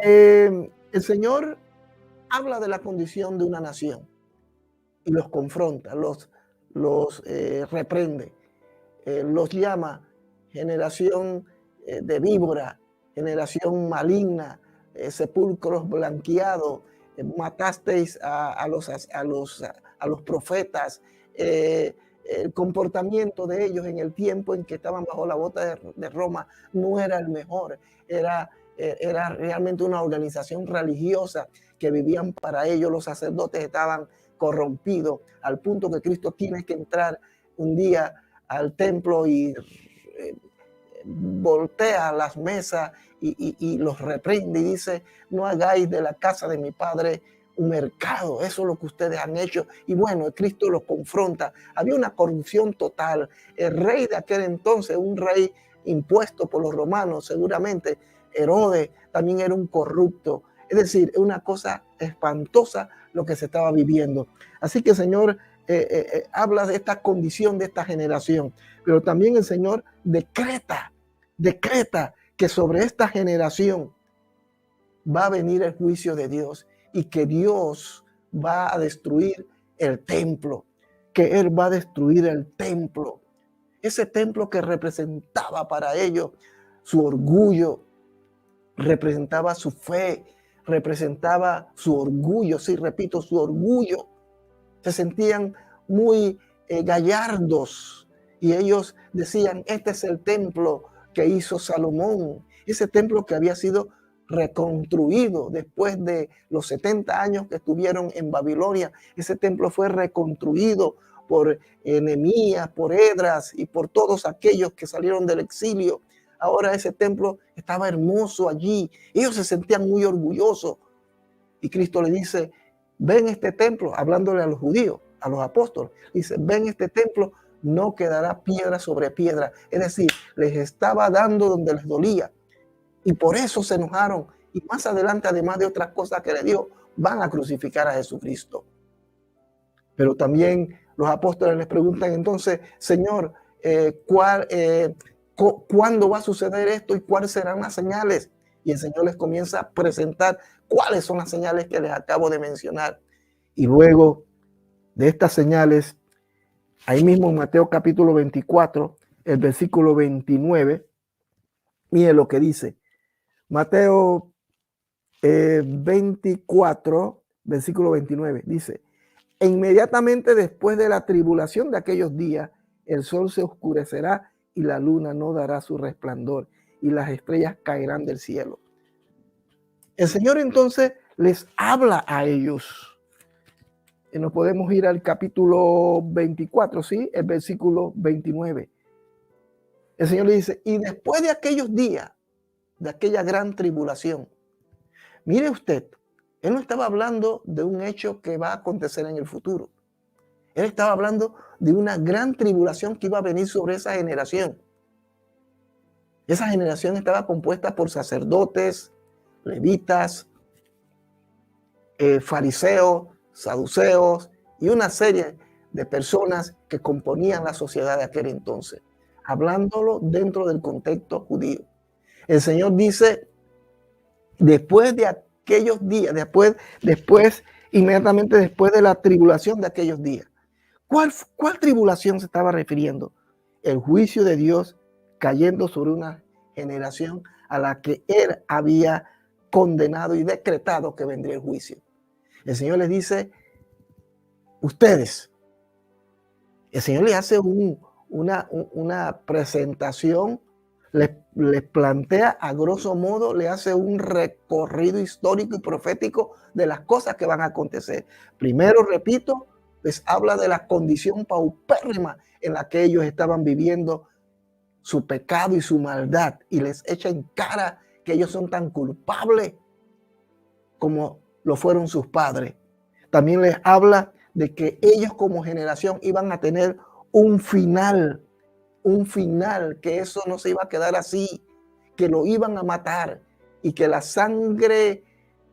el Señor habla de la condición de una nación y los confronta, los reprende, los llama generación de víbora, generación maligna, sepulcros blanqueados, matasteis a los profetas. El comportamiento de ellos en el tiempo en que estaban bajo la bota de Roma no era el mejor, era realmente una organización religiosa que vivían para ellos. Los sacerdotes estaban corrompidos al punto que Cristo tiene que entrar un día al templo y voltea las mesas y los reprende y dice, no hagáis de la casa de mi padre un mercado. Eso es lo que ustedes han hecho. Y bueno, Cristo los confronta. Había una corrupción total. El rey de aquel entonces, un rey impuesto por los romanos, seguramente Herodes también era un corrupto. Es decir, una cosa espantosa lo que se estaba viviendo. Así que el Señor habla de esta condición de esta generación, pero también el Señor decreta que sobre esta generación va a venir el juicio de Dios y que Dios va a destruir el templo, que Él va a destruir el templo, ese templo que representaba para ellos su orgullo, representaba su fe, representaba su orgullo, sí, repito, su orgullo. Se sentían muy gallardos y ellos decían, este es el templo que hizo Salomón, ese templo que había sido reconstruido después de los 70 años que estuvieron en Babilonia. Ese templo fue reconstruido por Nehemías, por Esdras y por todos aquellos que salieron del exilio. Ahora ese templo estaba hermoso allí. Ellos se sentían muy orgullosos. Y Cristo le dice, ven este templo, hablándole a los judíos, a los apóstoles. Dice, ven este templo, no quedará piedra sobre piedra. Es decir, les estaba dando donde les dolía. Y por eso se enojaron. Y más adelante, además de otras cosas que le dijo, van a crucificar a Jesucristo. Pero también los apóstoles les preguntan entonces, Señor, ¿Cuándo va a suceder esto y cuáles serán las señales? Y el Señor les comienza a presentar cuáles son las señales que les acabo de mencionar. Y luego de estas señales, ahí mismo en Mateo capítulo 24, el versículo 29, mire lo que dice. Mateo 24, versículo 29, dice: e inmediatamente después de la tribulación de aquellos días, el sol se oscurecerá y la luna no dará su resplandor y las estrellas caerán del cielo. El Señor entonces les habla a ellos. Y nos podemos ir al capítulo 24, ¿sí? El versículo 29. El Señor le dice: y después de aquellos días, de aquella gran tribulación, mire usted, Él no estaba hablando de un hecho que va a acontecer en el futuro. Él estaba hablando de una gran tribulación que iba a venir sobre esa generación. Esa generación estaba compuesta por sacerdotes, levitas, fariseos, saduceos y una serie de personas que componían la sociedad de aquel entonces, hablándolo dentro del contexto judío. El Señor dice: después de aquellos días, inmediatamente después de la tribulación de aquellos días. ¿Cuál tribulación se estaba refiriendo? El juicio de Dios cayendo sobre una generación a la que Él había condenado y decretado que vendría el juicio. El Señor les dice: ustedes, el Señor les hace una presentación, les plantea a grosso modo, le hace un recorrido histórico y profético de las cosas que van a acontecer. Primero, repito, les habla de la condición paupérrima en la que ellos estaban viviendo, su pecado y su maldad, y les echa en cara que ellos son tan culpables como lo fueron sus padres. También les habla de que ellos como generación iban a tener un final, que eso no se iba a quedar así, que lo iban a matar y que la sangre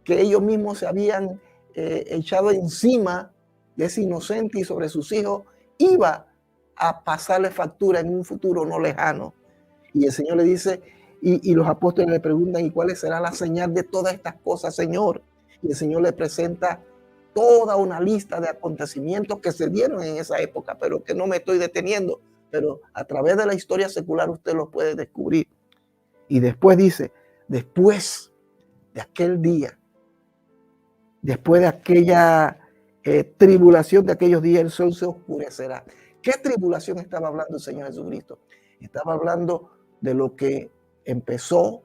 que ellos mismos se habían echado encima de ese inocente y sobre sus hijos iba a pasarle factura en un futuro no lejano. Y el Señor le dice, y los apóstoles le preguntan: ¿y cuál será la señal de todas estas cosas, Señor? Y el Señor le presenta toda una lista de acontecimientos que se dieron en esa época, pero que no me estoy deteniendo, pero a través de la historia secular usted lo puede descubrir. Y después dice: después de aquel día, después de aquella tribulación de aquellos días, el sol se oscurecerá. ¿Qué tribulación estaba hablando el Señor Jesucristo? Estaba hablando de lo que empezó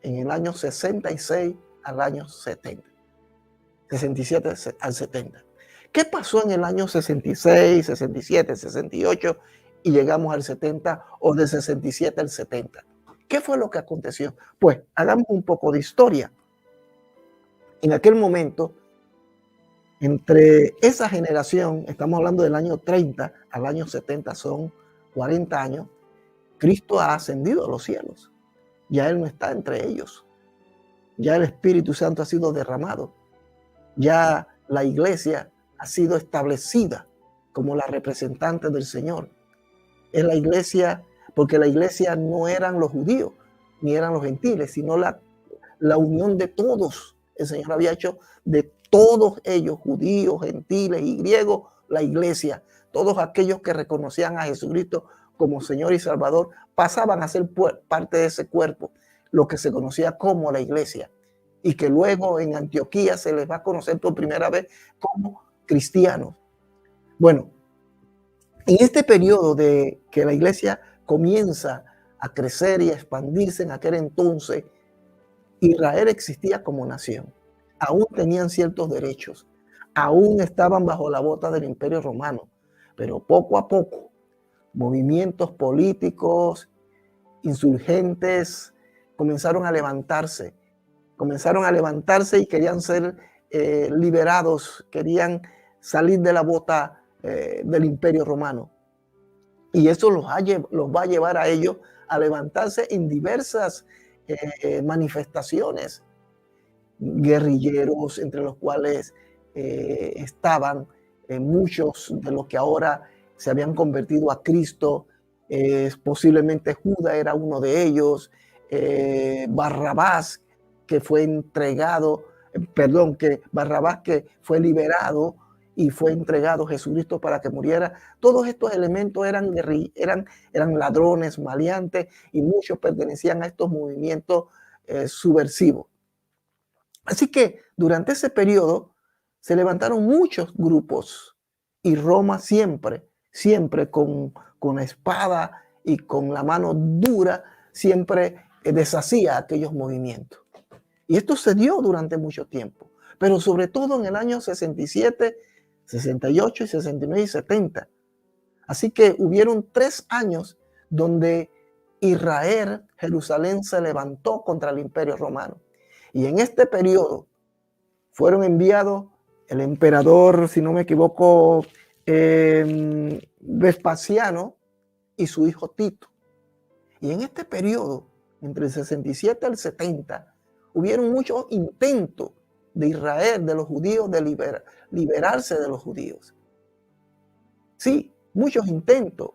en el año 66 al año 70. 67 al 70. ¿Qué pasó en el año 66, 67, 68 y llegamos al 70, o de 67 al 70? ¿Qué fue lo que aconteció? Pues hagamos un poco de historia. En aquel momento, entre esa generación, estamos hablando del año 30 al año 70, son 40 años, Cristo ha ascendido a los cielos. Ya Él no está entre ellos. Ya el Espíritu Santo ha sido derramado. Ya la iglesia ha sido establecida como la representante del Señor. Es la iglesia, porque la iglesia no eran los judíos, ni eran los gentiles, sino la unión de todos. El Señor había hecho de todos ellos, judíos, gentiles y griegos, la iglesia. Todos aquellos que reconocían a Jesucristo como Señor y Salvador pasaban a ser parte de ese cuerpo, lo que se conocía como la iglesia, y que luego en Antioquía se les va a conocer por primera vez como cristianos. Bueno, en este periodo de que la iglesia comienza a crecer y a expandirse, en aquel entonces Israel existía como nación. Aún tenían ciertos derechos, aún estaban bajo la bota del Imperio Romano, pero poco a poco movimientos políticos, insurgentes, comenzaron a levantarse y querían ser liberados, querían salir de la bota del Imperio Romano. Y eso los va a llevar a ellos a levantarse en diversas manifestaciones, guerrilleros, entre los cuales estaban muchos de los que ahora se habían convertido a Cristo, posiblemente Judas era uno de ellos, Barrabás, que fue entregado, que Barrabás que fue liberado y fue entregado a Jesucristo para que muriera. Todos estos elementos eran ladrones, maleantes, y muchos pertenecían a estos movimientos subversivos. Así que durante ese periodo se levantaron muchos grupos y Roma siempre con la espada y con la mano dura, siempre deshacía aquellos movimientos. Y esto se dio durante mucho tiempo, pero sobre todo en el año 67, 68 y 69 y 70. Así que hubieron 3 años donde Israel, Jerusalén, se levantó contra el Imperio Romano. Y en este periodo fueron enviados el emperador, si no me equivoco, Vespasiano y su hijo Tito. Y en este periodo, entre el 67 y el 70, hubieron muchos intentos de Israel, de los judíos, de liberarse de los judíos. Sí, muchos intentos.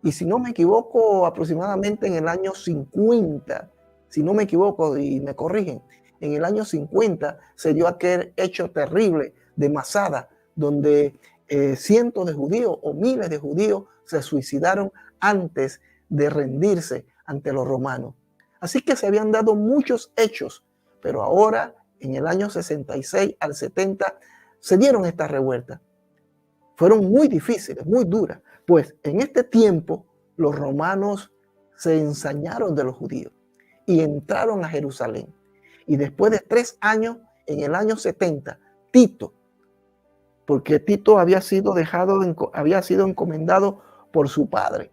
Y si no me equivoco, aproximadamente en el año 50, si no me equivoco y me corrigen, en el año 50 se dio aquel hecho terrible de Masada, donde cientos de judíos o miles de judíos se suicidaron antes de rendirse ante los romanos. Así que se habían dado muchos hechos, pero ahora, en el año 66 al 70, se dieron estas revueltas. Fueron muy difíciles, muy duras, pues en este tiempo los romanos se ensañaron de los judíos y entraron a Jerusalén. Y después de 3 años, en el año 70, Tito, porque Tito había sido encomendado por su padre,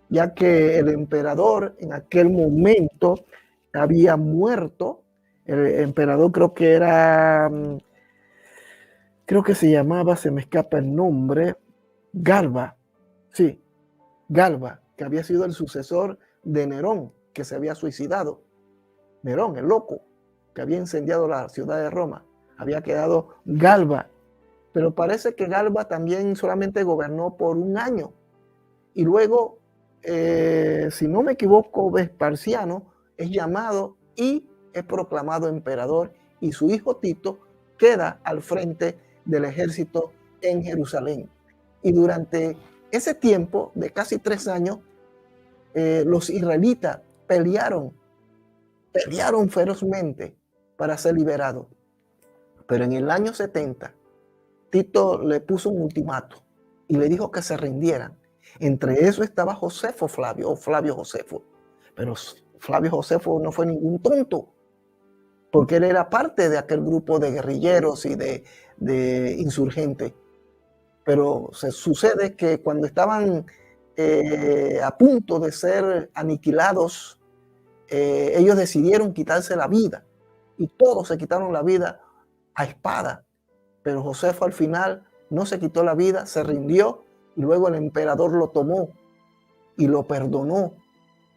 ya que el emperador en aquel momento había muerto. El emperador creo que se llamaba, se me escapa el nombre, Galba, sí, Galba, que había sido el sucesor de Nerón, que se había suicidado. Nerón, el loco, que había incendiado la ciudad de Roma, había quedado Galba. Pero parece que Galba también solamente gobernó por 1 año. Y luego, si no me equivoco, Vespasiano es llamado y es proclamado emperador, y su hijo Tito queda al frente del ejército en Jerusalén. Y durante ese tiempo de casi 3 años, los israelitas pelearon ferozmente para ser liberados. Pero en el año 70, Tito le puso un ultimato y le dijo que se rindieran. Entre eso estaba Josefo Flavio, o Flavio Josefo. Pero Flavio Josefo no fue ningún tonto, porque él era parte de aquel grupo de guerrilleros y de insurgentes. Pero sucede que cuando estaban a punto de ser aniquilados, ellos decidieron quitarse la vida, y todos se quitaron la vida a espada. Pero Josefo al final no se quitó la vida, se rindió, y luego el emperador lo tomó y lo perdonó,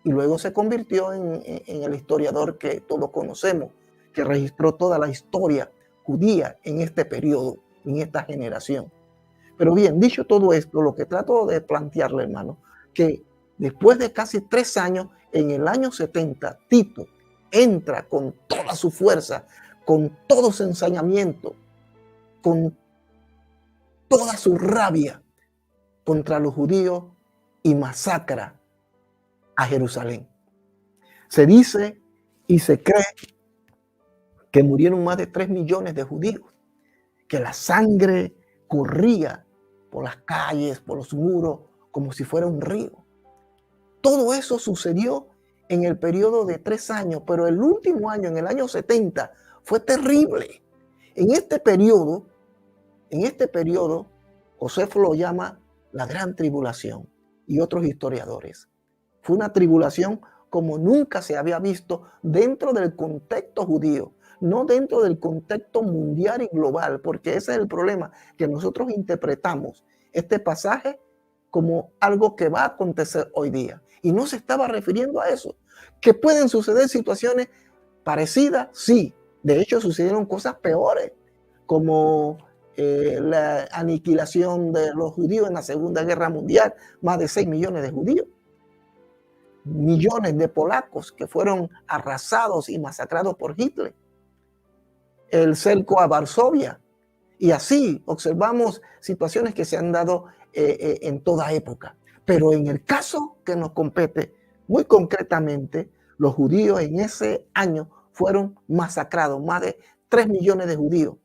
y luego se convirtió en el historiador que todos conocemos, que registró toda la historia judía en este periodo, en esta generación. Pero bien, dicho todo esto, lo que trato de plantearle, hermano, que después de casi 3 años, en el año 70, Tito entra con toda su fuerza, con todo su ensañamiento, con toda su rabia contra los judíos, y masacra a Jerusalén. Se dice y se cree que murieron más de 3 millones de judíos, que la sangre corría por las calles, por los muros, como si fuera un río. Todo eso sucedió en el periodo de 3 años, pero el último año, en el año 70, fue terrible. En este periodo, Josefo lo llama la gran tribulación, y otros historiadores. Fue una tribulación como nunca se había visto dentro del contexto judío, no dentro del contexto mundial y global, porque ese es el problema, que nosotros interpretamos este pasaje como algo que va a acontecer hoy día, y no se estaba refiriendo a eso. ¿Que pueden suceder situaciones parecidas? Sí, de hecho sucedieron cosas peores, como la aniquilación de los judíos en la Segunda Guerra Mundial, más de 6 millones de judíos. millones de polacos que fueron arrasados y masacrados por Hitler, el cerco a Varsovia, y así observamos situaciones que se han dado en toda época. Pero en el caso que nos compete, muy concretamente, los judíos en ese año fueron masacrados, más de 3 millones de judíos.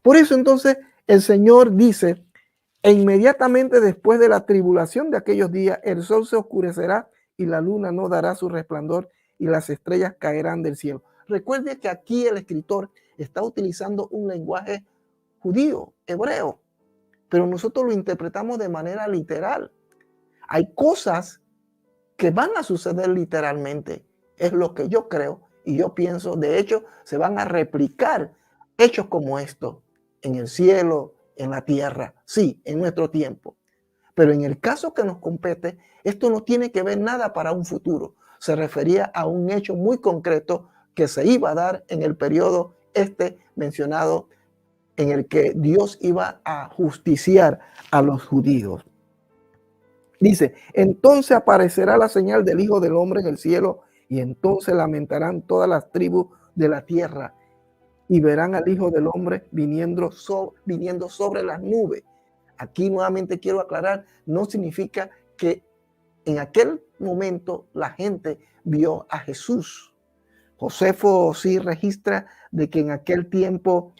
Por eso entonces el Señor dice, e inmediatamente después de la tribulación de aquellos días, el sol se oscurecerá y la luna no dará su resplandor y las estrellas caerán del cielo. Recuerde que aquí el escritor está utilizando un lenguaje judío, hebreo, pero nosotros lo interpretamos de manera literal. Hay cosas que van a suceder literalmente, es lo que yo creo y yo pienso. De hecho, se van a replicar hechos como estos en el cielo, en la tierra, sí, en nuestro tiempo. Pero en el caso que nos compete, esto no tiene que ver nada para un futuro. Se refería a un hecho muy concreto que se iba a dar en el periodo mencionado, en el que Dios iba a justiciar a los judíos. Dice, entonces aparecerá la señal del Hijo del Hombre en el cielo, y entonces lamentarán todas las tribus de la tierra, y verán al Hijo del Hombre viniendo sobre las nubes. Aquí nuevamente quiero aclarar, no significa que en aquel momento la gente vio a Jesús. Josefo sí registra de que en aquel tiempo,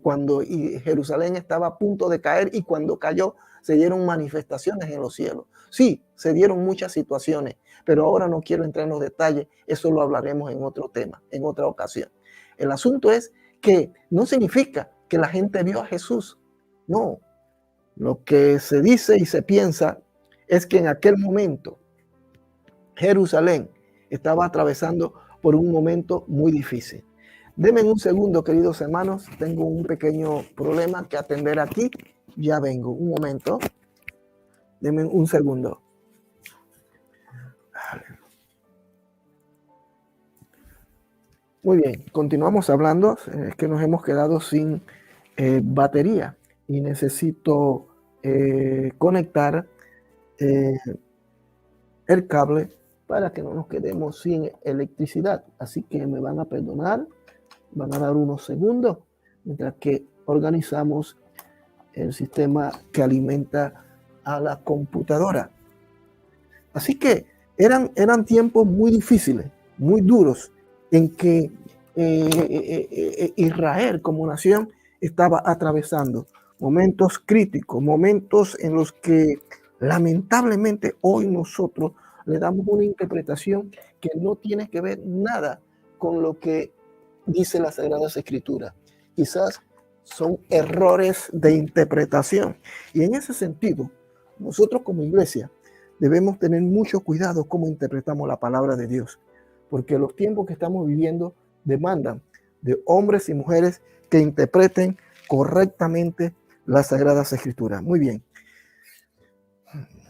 cuando Jerusalén estaba a punto de caer y cuando cayó, se dieron manifestaciones en los cielos. Sí, se dieron muchas situaciones, pero ahora no quiero entrar en los detalles, eso lo hablaremos en otro tema, en otra ocasión. El asunto es que no significa que la gente vio a Jesús, no. Lo que se dice y se piensa es que en aquel momento Jerusalén estaba atravesando por un momento muy difícil. Denme un segundo, queridos hermanos. Tengo un pequeño problema que atender aquí. Ya vengo, un momento. Denme un segundo. Muy bien, continuamos hablando. Es que nos hemos quedado sin batería y necesito conectar el cable para que no nos quedemos sin electricidad. Así que me van a perdonar, van a dar unos segundos mientras que organizamos el sistema que alimenta a la computadora. Así que eran tiempos muy difíciles, muy duros, en que Israel como nación estaba atravesando momentos críticos, momentos en los que lamentablemente hoy nosotros le damos una interpretación que no tiene que ver nada con lo que dice las Sagradas Escrituras. Quizás son errores de interpretación. Y en ese sentido, nosotros como iglesia debemos tener mucho cuidado cómo interpretamos la palabra de Dios, porque los tiempos que estamos viviendo demandan de hombres y mujeres que interpreten correctamente las Sagradas Escrituras. Muy bien.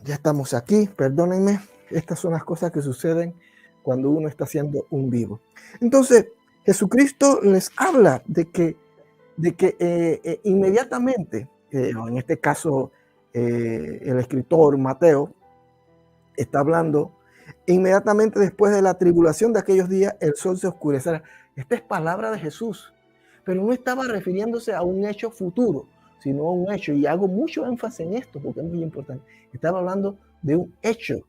Ya estamos aquí, perdónenme. Estas son las cosas que suceden cuando uno está haciendo un vivo. Entonces, Jesucristo les habla de que inmediatamente, en este caso el escritor Mateo está hablando, inmediatamente después de la tribulación de aquellos días, el sol se oscurecerá. Esta es palabra de Jesús, pero no estaba refiriéndose a un hecho futuro, sino a un hecho, y hago mucho énfasis en esto porque es muy importante. Estaba hablando de un hecho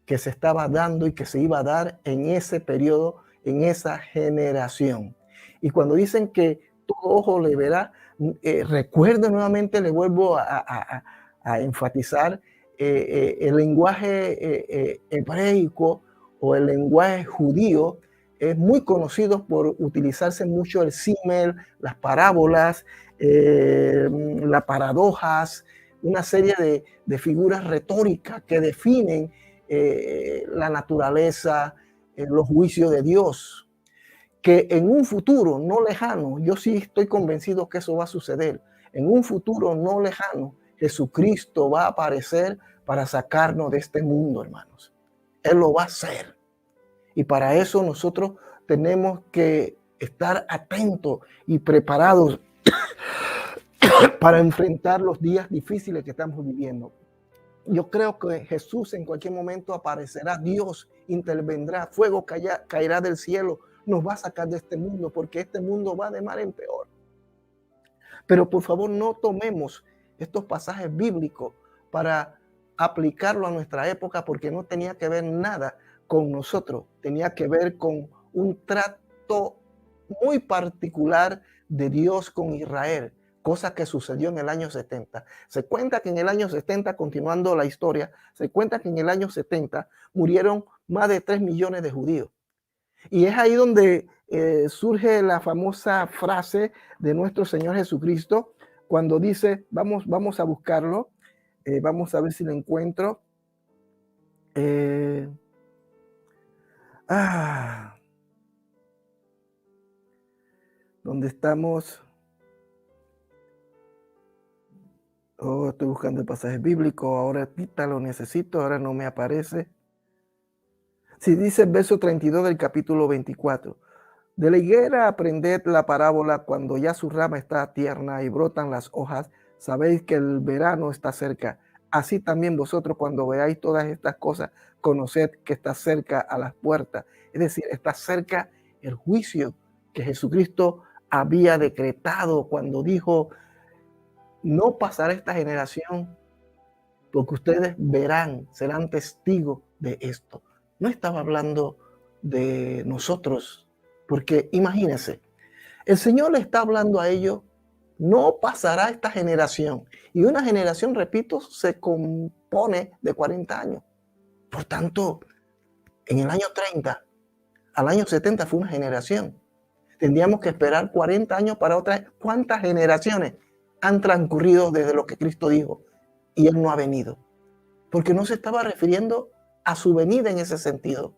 que se estaba dando y que se iba a dar en ese periodo, en esa generación. Y cuando dicen que todo ojo le verá, recuerdo nuevamente, le vuelvo a enfatizar, el lenguaje hebraico o el lenguaje judío es muy conocido por utilizarse mucho el símil, las parábolas, las paradojas, una serie de figuras retóricas que definen la naturaleza, los juicios de Dios, que en un futuro no lejano, yo sí estoy convencido que eso va a suceder, en un futuro no lejano, Jesucristo va a aparecer para sacarnos de este mundo, hermanos. Él lo va a hacer. Y para eso nosotros tenemos que estar atentos y preparados para enfrentar los días difíciles que estamos viviendo. yo creo que Jesús en cualquier momento aparecerá, Dios intervendrá, fuego caerá del cielo, nos va a sacar de este mundo, porque este mundo va de mal en peor. Pero por favor no tomemos estos pasajes bíblicos para aplicarlo a nuestra época, porque no tenía que ver nada con nosotros, tenía que ver con un trato muy particular de Dios con Israel, cosa que sucedió en el año 70. Se cuenta que en el año 70, continuando la historia, se cuenta que en el año 70 murieron más de 3 millones de judíos. Y es ahí donde surge la famosa frase de nuestro Señor Jesucristo, cuando dice, vamos a buscarlo, vamos a ver si lo encuentro. ¿Dónde estamos? Oh, estoy buscando el pasaje bíblico, ahora lo necesito, ahora no me aparece. Si dice el verso 32 del capítulo 24. De la higuera aprended la parábola, cuando ya su rama está tierna y brotan las hojas, sabéis que el verano está cerca. Así también vosotros, cuando veáis todas estas cosas, conoced que está cerca a las puertas. Es decir, está cerca el juicio que Jesucristo había decretado cuando dijo, no pasará esta generación, porque ustedes verán, serán testigos de esto. No estaba hablando de nosotros, porque imagínense, el Señor le está hablando a ellos, no pasará esta generación. Y una generación, repito, se compone de 40 años. Por tanto, en el año 30 al año 70 fue una generación. Tendríamos que esperar 40 años para otra. ¿Cuántas generaciones han transcurrido desde lo que Cristo dijo? Y Él no ha venido. Porque no se estaba refiriendo a su venida en ese sentido.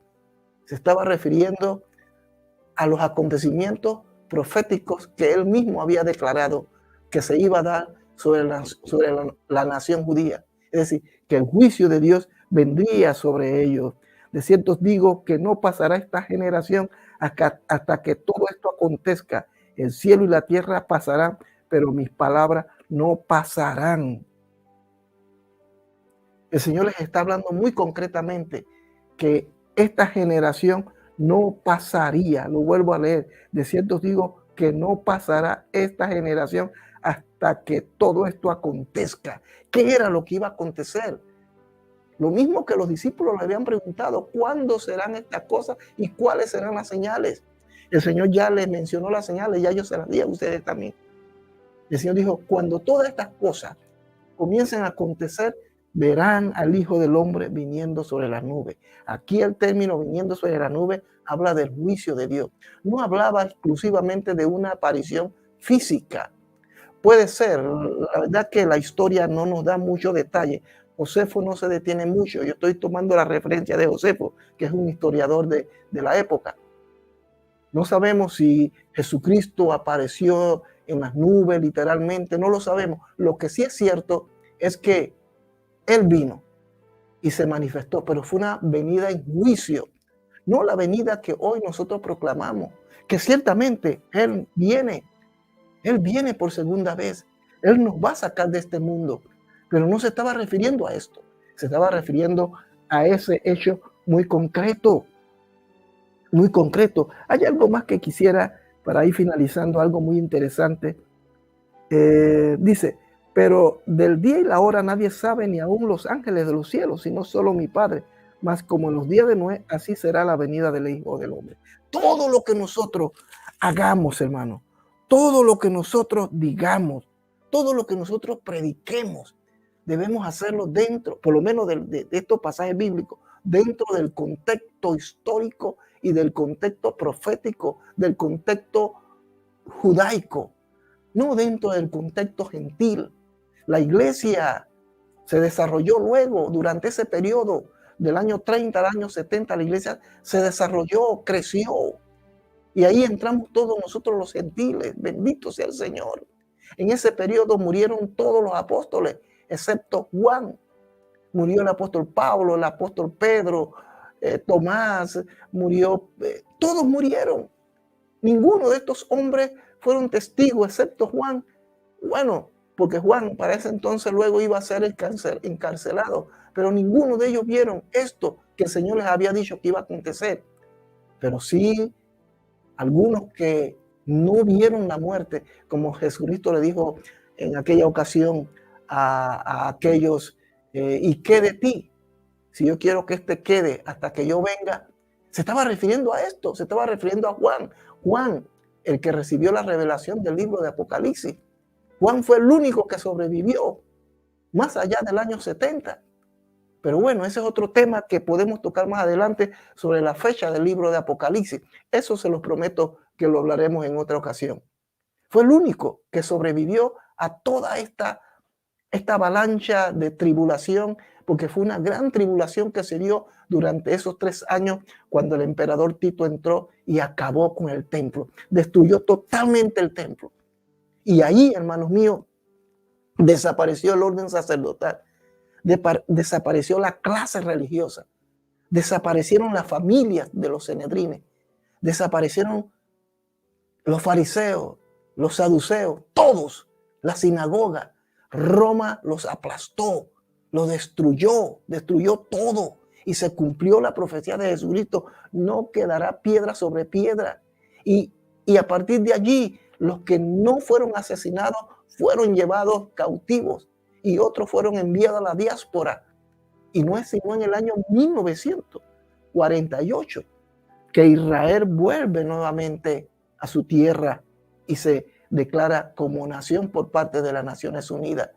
Se estaba refiriendo a los acontecimientos proféticos que Él mismo había declarado que se iba a dar sobre la nación judía. Es decir, que el juicio de Dios vendría sobre ellos. De cierto os digo que no pasará esta generación hasta que todo esto acontezca. El cielo y la tierra pasarán, pero mis palabras no pasarán. El Señor les está hablando muy concretamente que esta generación no pasaría. Lo vuelvo a leer. De cierto os digo que no pasará esta generación hasta que todo esto acontezca. ¿Qué era lo que iba a acontecer? Lo mismo que los discípulos le habían preguntado, ¿cuándo serán estas cosas y cuáles serán las señales? El Señor ya les mencionó las señales, ya yo se las di a ustedes también. El Señor dijo, cuando todas estas cosas comiencen a acontecer, verán al Hijo del Hombre viniendo sobre las nubes. Aquí el término viniendo sobre la nube habla del juicio de Dios. No hablaba exclusivamente de una aparición física. Puede ser, la verdad que la historia no nos da mucho detalle. Josefo no se detiene mucho. Yo estoy tomando la referencia de Josefo, que es un historiador de la época. No sabemos si Jesucristo apareció en las nubes literalmente, no lo sabemos. Lo que sí es cierto es que Él vino y se manifestó, pero fue una venida en juicio, no la venida que hoy nosotros proclamamos, que ciertamente Él viene por segunda vez, Él nos va a sacar de este mundo, pero no se estaba refiriendo a esto, se estaba refiriendo a ese hecho muy concreto, muy concreto. Hay algo más que quisiera, para ir finalizando, algo muy interesante. Dice, pero del día y la hora nadie sabe, ni aun los ángeles de los cielos, sino solo mi Padre. Mas como en los días de Noé, así será la venida del Hijo del Hombre. Todo lo que nosotros hagamos, hermano, todo lo que nosotros digamos, todo lo que nosotros prediquemos, debemos hacerlo dentro, por lo menos de estos pasajes bíblicos, dentro del contexto histórico y del contexto profético, del contexto judaico, no dentro del contexto gentil. La iglesia se desarrolló luego, durante ese periodo del año 30 al año 70, la iglesia se desarrolló, creció. Y ahí entramos todos nosotros los gentiles, bendito sea el Señor. En ese periodo murieron todos los apóstoles, excepto Juan. Murió el apóstol Pablo, el apóstol Pedro, Tomás, murió, todos murieron. Ninguno de estos hombres fueron testigos, excepto Juan. Bueno, porque Juan para ese entonces luego iba a ser encarcelado, pero ninguno de ellos vieron esto que el Señor les había dicho que iba a acontecer. Pero sí, algunos que no vieron la muerte, como Jesucristo le dijo en aquella ocasión a aquellos, ¿y qué de ti? Si yo quiero que este quede hasta que yo venga. Se estaba refiriendo a esto, se estaba refiriendo a Juan. Juan, el que recibió la revelación del libro de Apocalipsis. Juan fue el único que sobrevivió más allá del año 70. Pero bueno, ese es otro tema que podemos tocar más adelante sobre la fecha del libro de Apocalipsis. Eso se los prometo que lo hablaremos en otra ocasión. Fue el único que sobrevivió a toda esta avalancha de tribulación, porque fue una gran tribulación que se dio durante esos 3 años cuando el emperador Tito entró y acabó con el templo. Destruyó totalmente el templo. Y ahí, hermanos míos, desapareció el orden sacerdotal. Desapareció la clase religiosa, desaparecieron las familias de los Sanedrines, desaparecieron los fariseos, los saduceos, todos, la sinagoga. Roma los aplastó, los destruyó todo y se cumplió la profecía de Jesucristo. No quedará piedra sobre piedra. Y a partir de allí, los que no fueron asesinados fueron llevados cautivos y otros fueron enviados a la diáspora. Y no es sino en el año 1948 que Israel vuelve nuevamente a su tierra y se declara como nación por parte de las Naciones Unidas.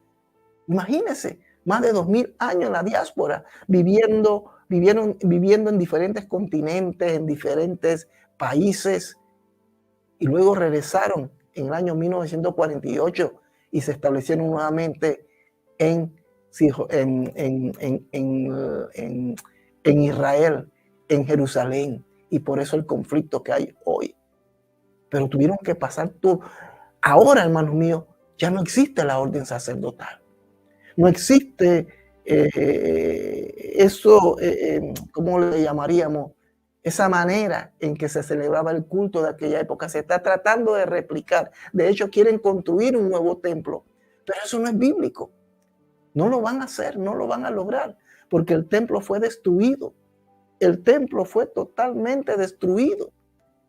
Imagínense, más de 2000 años en la diáspora, viviendo en diferentes continentes, en diferentes países, y luego regresaron en el año 1948 y se establecieron nuevamente en Israel, en Jerusalén, y por eso el conflicto que hay hoy. Pero tuvieron que pasar todo. Ahora, hermanos míos, ya no existe la orden sacerdotal. No existe eso, ¿cómo le llamaríamos? Esa manera en que se celebraba el culto de aquella época. Se está tratando de replicar. De hecho, quieren construir un nuevo templo. Pero eso no es bíblico. No lo van a hacer, no lo van a lograr, porque el templo fue destruido. El templo fue totalmente destruido.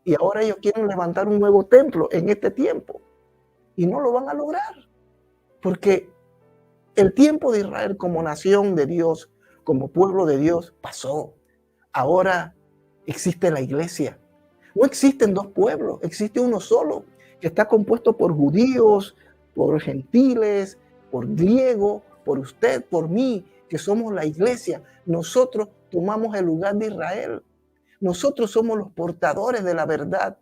Y ahora ellos quieren levantar un nuevo templo en este tiempo. Y no lo van a lograr. Porque el tiempo de Israel como nación de Dios, como pueblo de Dios, pasó. Ahora existe la iglesia. No existen dos pueblos, existe uno solo, que está compuesto por judíos, por gentiles, por griegos, por usted, por mí, que somos la iglesia. Nosotros tomamos el lugar de Israel. Nosotros somos los portadores de la verdad.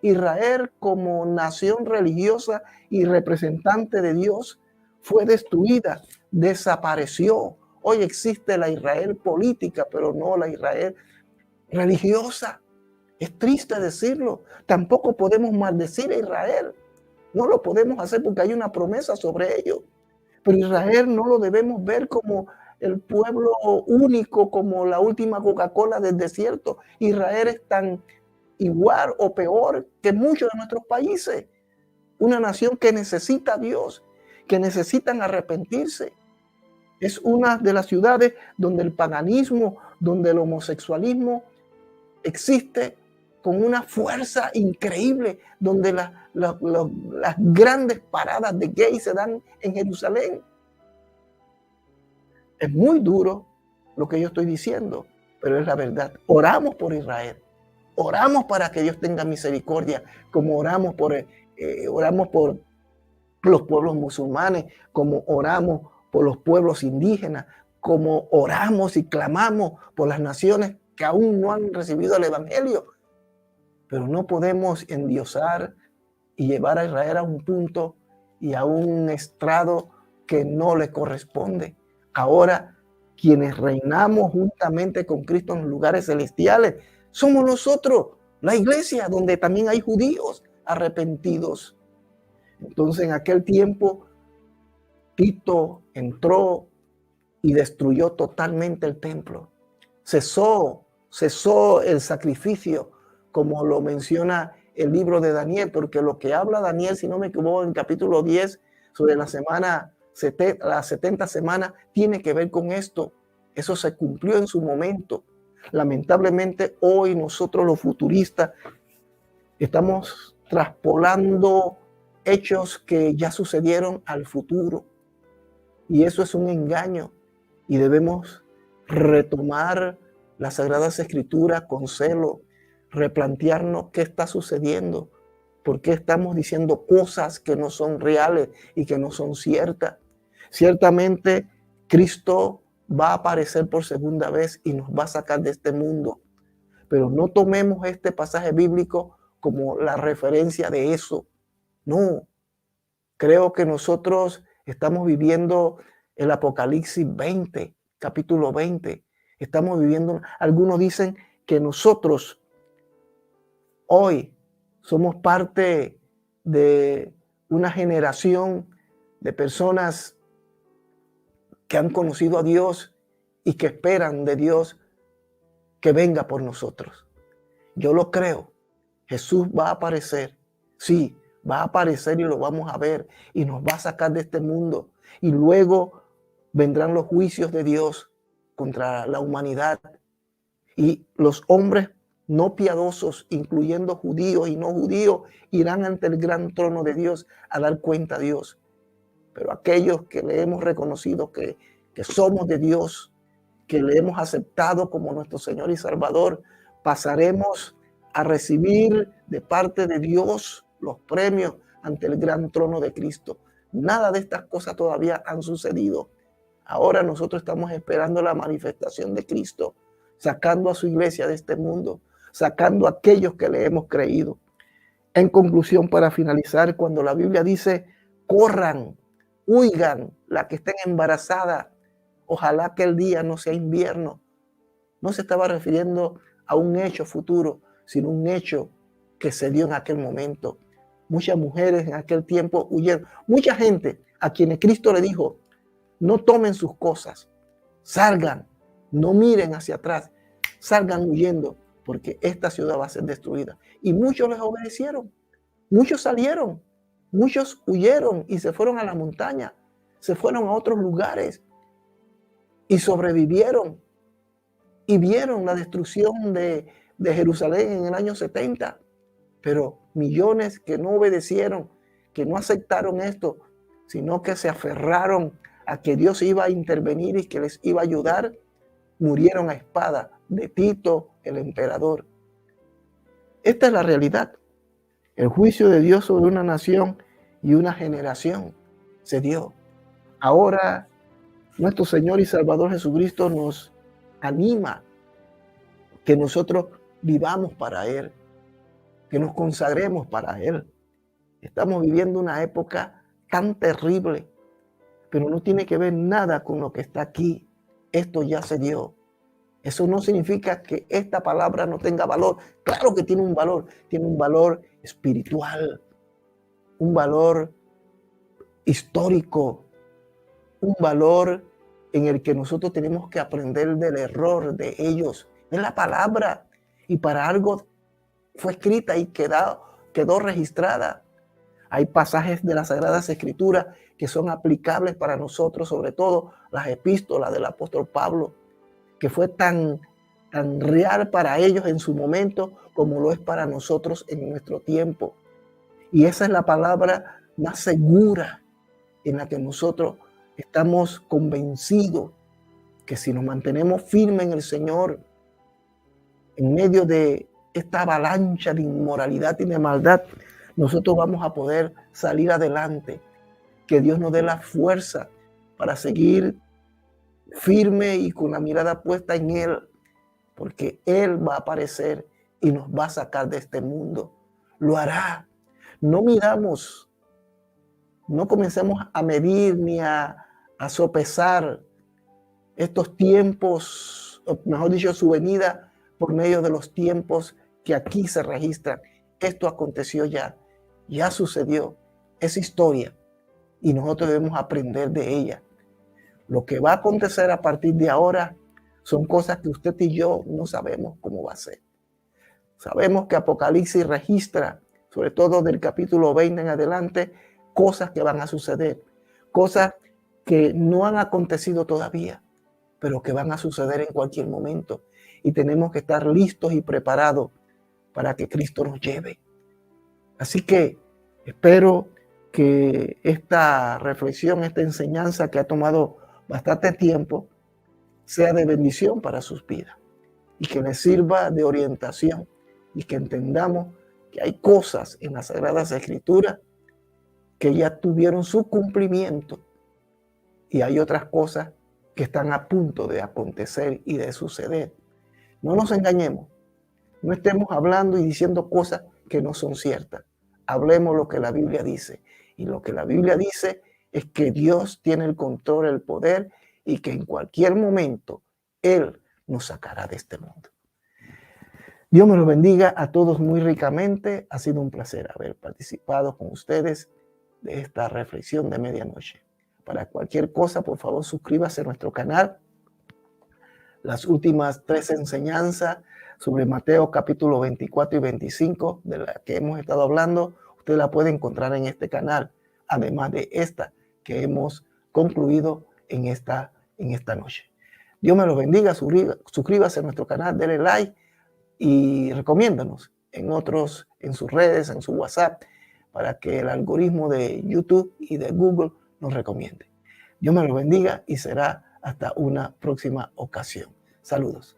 Israel, como nación religiosa y representante de Dios, fue destruida, desapareció. Hoy existe la Israel política, pero no la Israel religiosa. Es triste decirlo. Tampoco podemos maldecir a Israel. No lo podemos hacer porque hay una promesa sobre ello. Pero Israel no lo debemos ver como el pueblo único, como la última Coca-Cola del desierto. Israel es tan igual o peor que muchos de nuestros países. Una nación que necesita a Dios, que necesitan arrepentirse. Es una de las ciudades donde el paganismo, donde el homosexualismo existe con una fuerza increíble, donde las grandes paradas de gays se dan en Jerusalén. Es muy duro lo que yo estoy diciendo, pero es la verdad. Oramos por Israel. Oramos para que Dios tenga misericordia, como oramos por los pueblos musulmanes, como oramos por los pueblos indígenas, como oramos y clamamos por las naciones que aún no han recibido el evangelio. Pero no podemos endiosar y llevar a Israel a un punto y a un estrado que no le corresponde. Ahora, quienes reinamos juntamente con Cristo en los lugares celestiales, somos nosotros, la iglesia, donde también hay judíos arrepentidos. Entonces, en aquel tiempo, Tito entró y destruyó totalmente el templo. Cesó el sacrificio, como lo menciona el libro de Daniel, porque lo que habla Daniel, si no me equivoco, en capítulo 10, sobre la semana, las 70 semanas, tiene que ver con esto. Eso se cumplió en su momento. Lamentablemente hoy nosotros los futuristas estamos traspolando hechos que ya sucedieron al futuro. Y eso es un engaño. Y debemos retomar las Sagradas Escrituras con celo, replantearnos qué está sucediendo, por qué estamos diciendo cosas que no son reales y que no son ciertas. Ciertamente Cristo va a aparecer por segunda vez y nos va a sacar de este mundo. Pero no tomemos este pasaje bíblico como la referencia de eso. No, creo que nosotros estamos viviendo el Apocalipsis 20, capítulo 20. Estamos viviendo, algunos dicen que nosotros hoy somos parte de una generación de personas que han conocido a Dios y que esperan de Dios que venga por nosotros. Yo lo creo. Jesús va a aparecer. Sí, va a aparecer y lo vamos a ver y nos va a sacar de este mundo. Y luego vendrán los juicios de Dios contra la humanidad. Y los hombres no piadosos, incluyendo judíos y no judíos, irán ante el gran trono de Dios a dar cuenta a Dios. Pero aquellos que le hemos reconocido que somos de Dios, que le hemos aceptado como nuestro Señor y Salvador, pasaremos a recibir de parte de Dios los premios ante el gran trono de Cristo. Nada de estas cosas todavía han sucedido. Ahora nosotros estamos esperando la manifestación de Cristo, sacando a su iglesia de este mundo, sacando a aquellos que le hemos creído. En conclusión, para finalizar, cuando la Biblia dice, corran, huigan, la que estén embarazadas, ojalá que el día no sea invierno, no se estaba refiriendo a un hecho futuro, sino un hecho que se dio en aquel momento. Muchas mujeres en aquel tiempo huyeron. Mucha gente a quienes Cristo le dijo, no tomen sus cosas, salgan, no miren hacia atrás, salgan huyendo, porque esta ciudad va a ser destruida. Y muchos les obedecieron, muchos salieron, muchos huyeron y se fueron a la montaña, se fueron a otros lugares y sobrevivieron y vieron la destrucción de Jerusalén en el año 70. Pero millones que no obedecieron, que no aceptaron esto, sino que se aferraron a que Dios iba a intervenir y que les iba a ayudar, murieron a espada de Tito, el emperador. Esta es la realidad. El juicio de Dios sobre una nación y una generación se dio. Ahora nuestro Señor y Salvador Jesucristo nos anima que nosotros vivamos para Él, que nos consagremos para Él. Estamos viviendo una época tan terrible, pero no tiene que ver nada con lo que está aquí. Esto ya se dio. Eso no significa que esta palabra no tenga valor. Claro que tiene un valor espiritual, un valor histórico, un valor en el que nosotros tenemos que aprender del error de ellos. Es la palabra y para algo fue escrita y quedó registrada. Hay pasajes de las Sagradas Escrituras que son aplicables para nosotros, sobre todo las epístolas del apóstol Pablo, que fue tan real para ellos en su momento como lo es para nosotros en nuestro tiempo. Y esa es la palabra más segura en la que nosotros estamos convencidos que si nos mantenemos firmes en el Señor, en medio de esta avalancha de inmoralidad y de maldad, nosotros vamos a poder salir adelante. Que Dios nos dé la fuerza para seguir firme y con la mirada puesta en Él, porque Él va a aparecer y nos va a sacar de este mundo. Lo hará. No miramos, no comencemos a medir ni a sopesar estos tiempos, o mejor dicho, su venida por medio de los tiempos que aquí se registran. Esto aconteció ya sucedió, es historia y nosotros debemos aprender de ella. Lo que va a acontecer a partir de ahora son cosas que usted y yo no sabemos cómo va a ser. Sabemos que Apocalipsis registra, sobre todo del capítulo 20 en adelante, cosas que van a suceder, cosas que no han acontecido todavía, pero que van a suceder en cualquier momento. Y tenemos que estar listos y preparados para que Cristo nos lleve. Así que espero que esta reflexión, esta enseñanza que ha tomado bastante tiempo, sea de bendición para sus vidas y que les sirva de orientación y que entendamos que hay cosas en las Sagradas Escrituras que ya tuvieron su cumplimiento y hay otras cosas que están a punto de acontecer y de suceder. No nos engañemos, no estemos hablando y diciendo cosas que no son ciertas. Hablemos lo que la Biblia dice. Y lo que la Biblia dice es que Dios tiene el control, el poder y que en cualquier momento Él nos sacará de este mundo. Dios me los bendiga a todos muy ricamente. Ha sido un placer haber participado con ustedes de esta reflexión de medianoche. Para cualquier cosa, por favor, suscríbase a nuestro canal. Las últimas 3 enseñanzas sobre Mateo capítulo 24 y 25, de la que hemos estado hablando, usted la puede encontrar en este canal, además de esta que hemos concluido en esta noche. Dios me los bendiga, suscríbase a nuestro canal, denle like y recomiéndanos en sus redes, en su WhatsApp, para que el algoritmo de YouTube y de Google nos recomiende. Dios me los bendiga y será hasta una próxima ocasión. Saludos.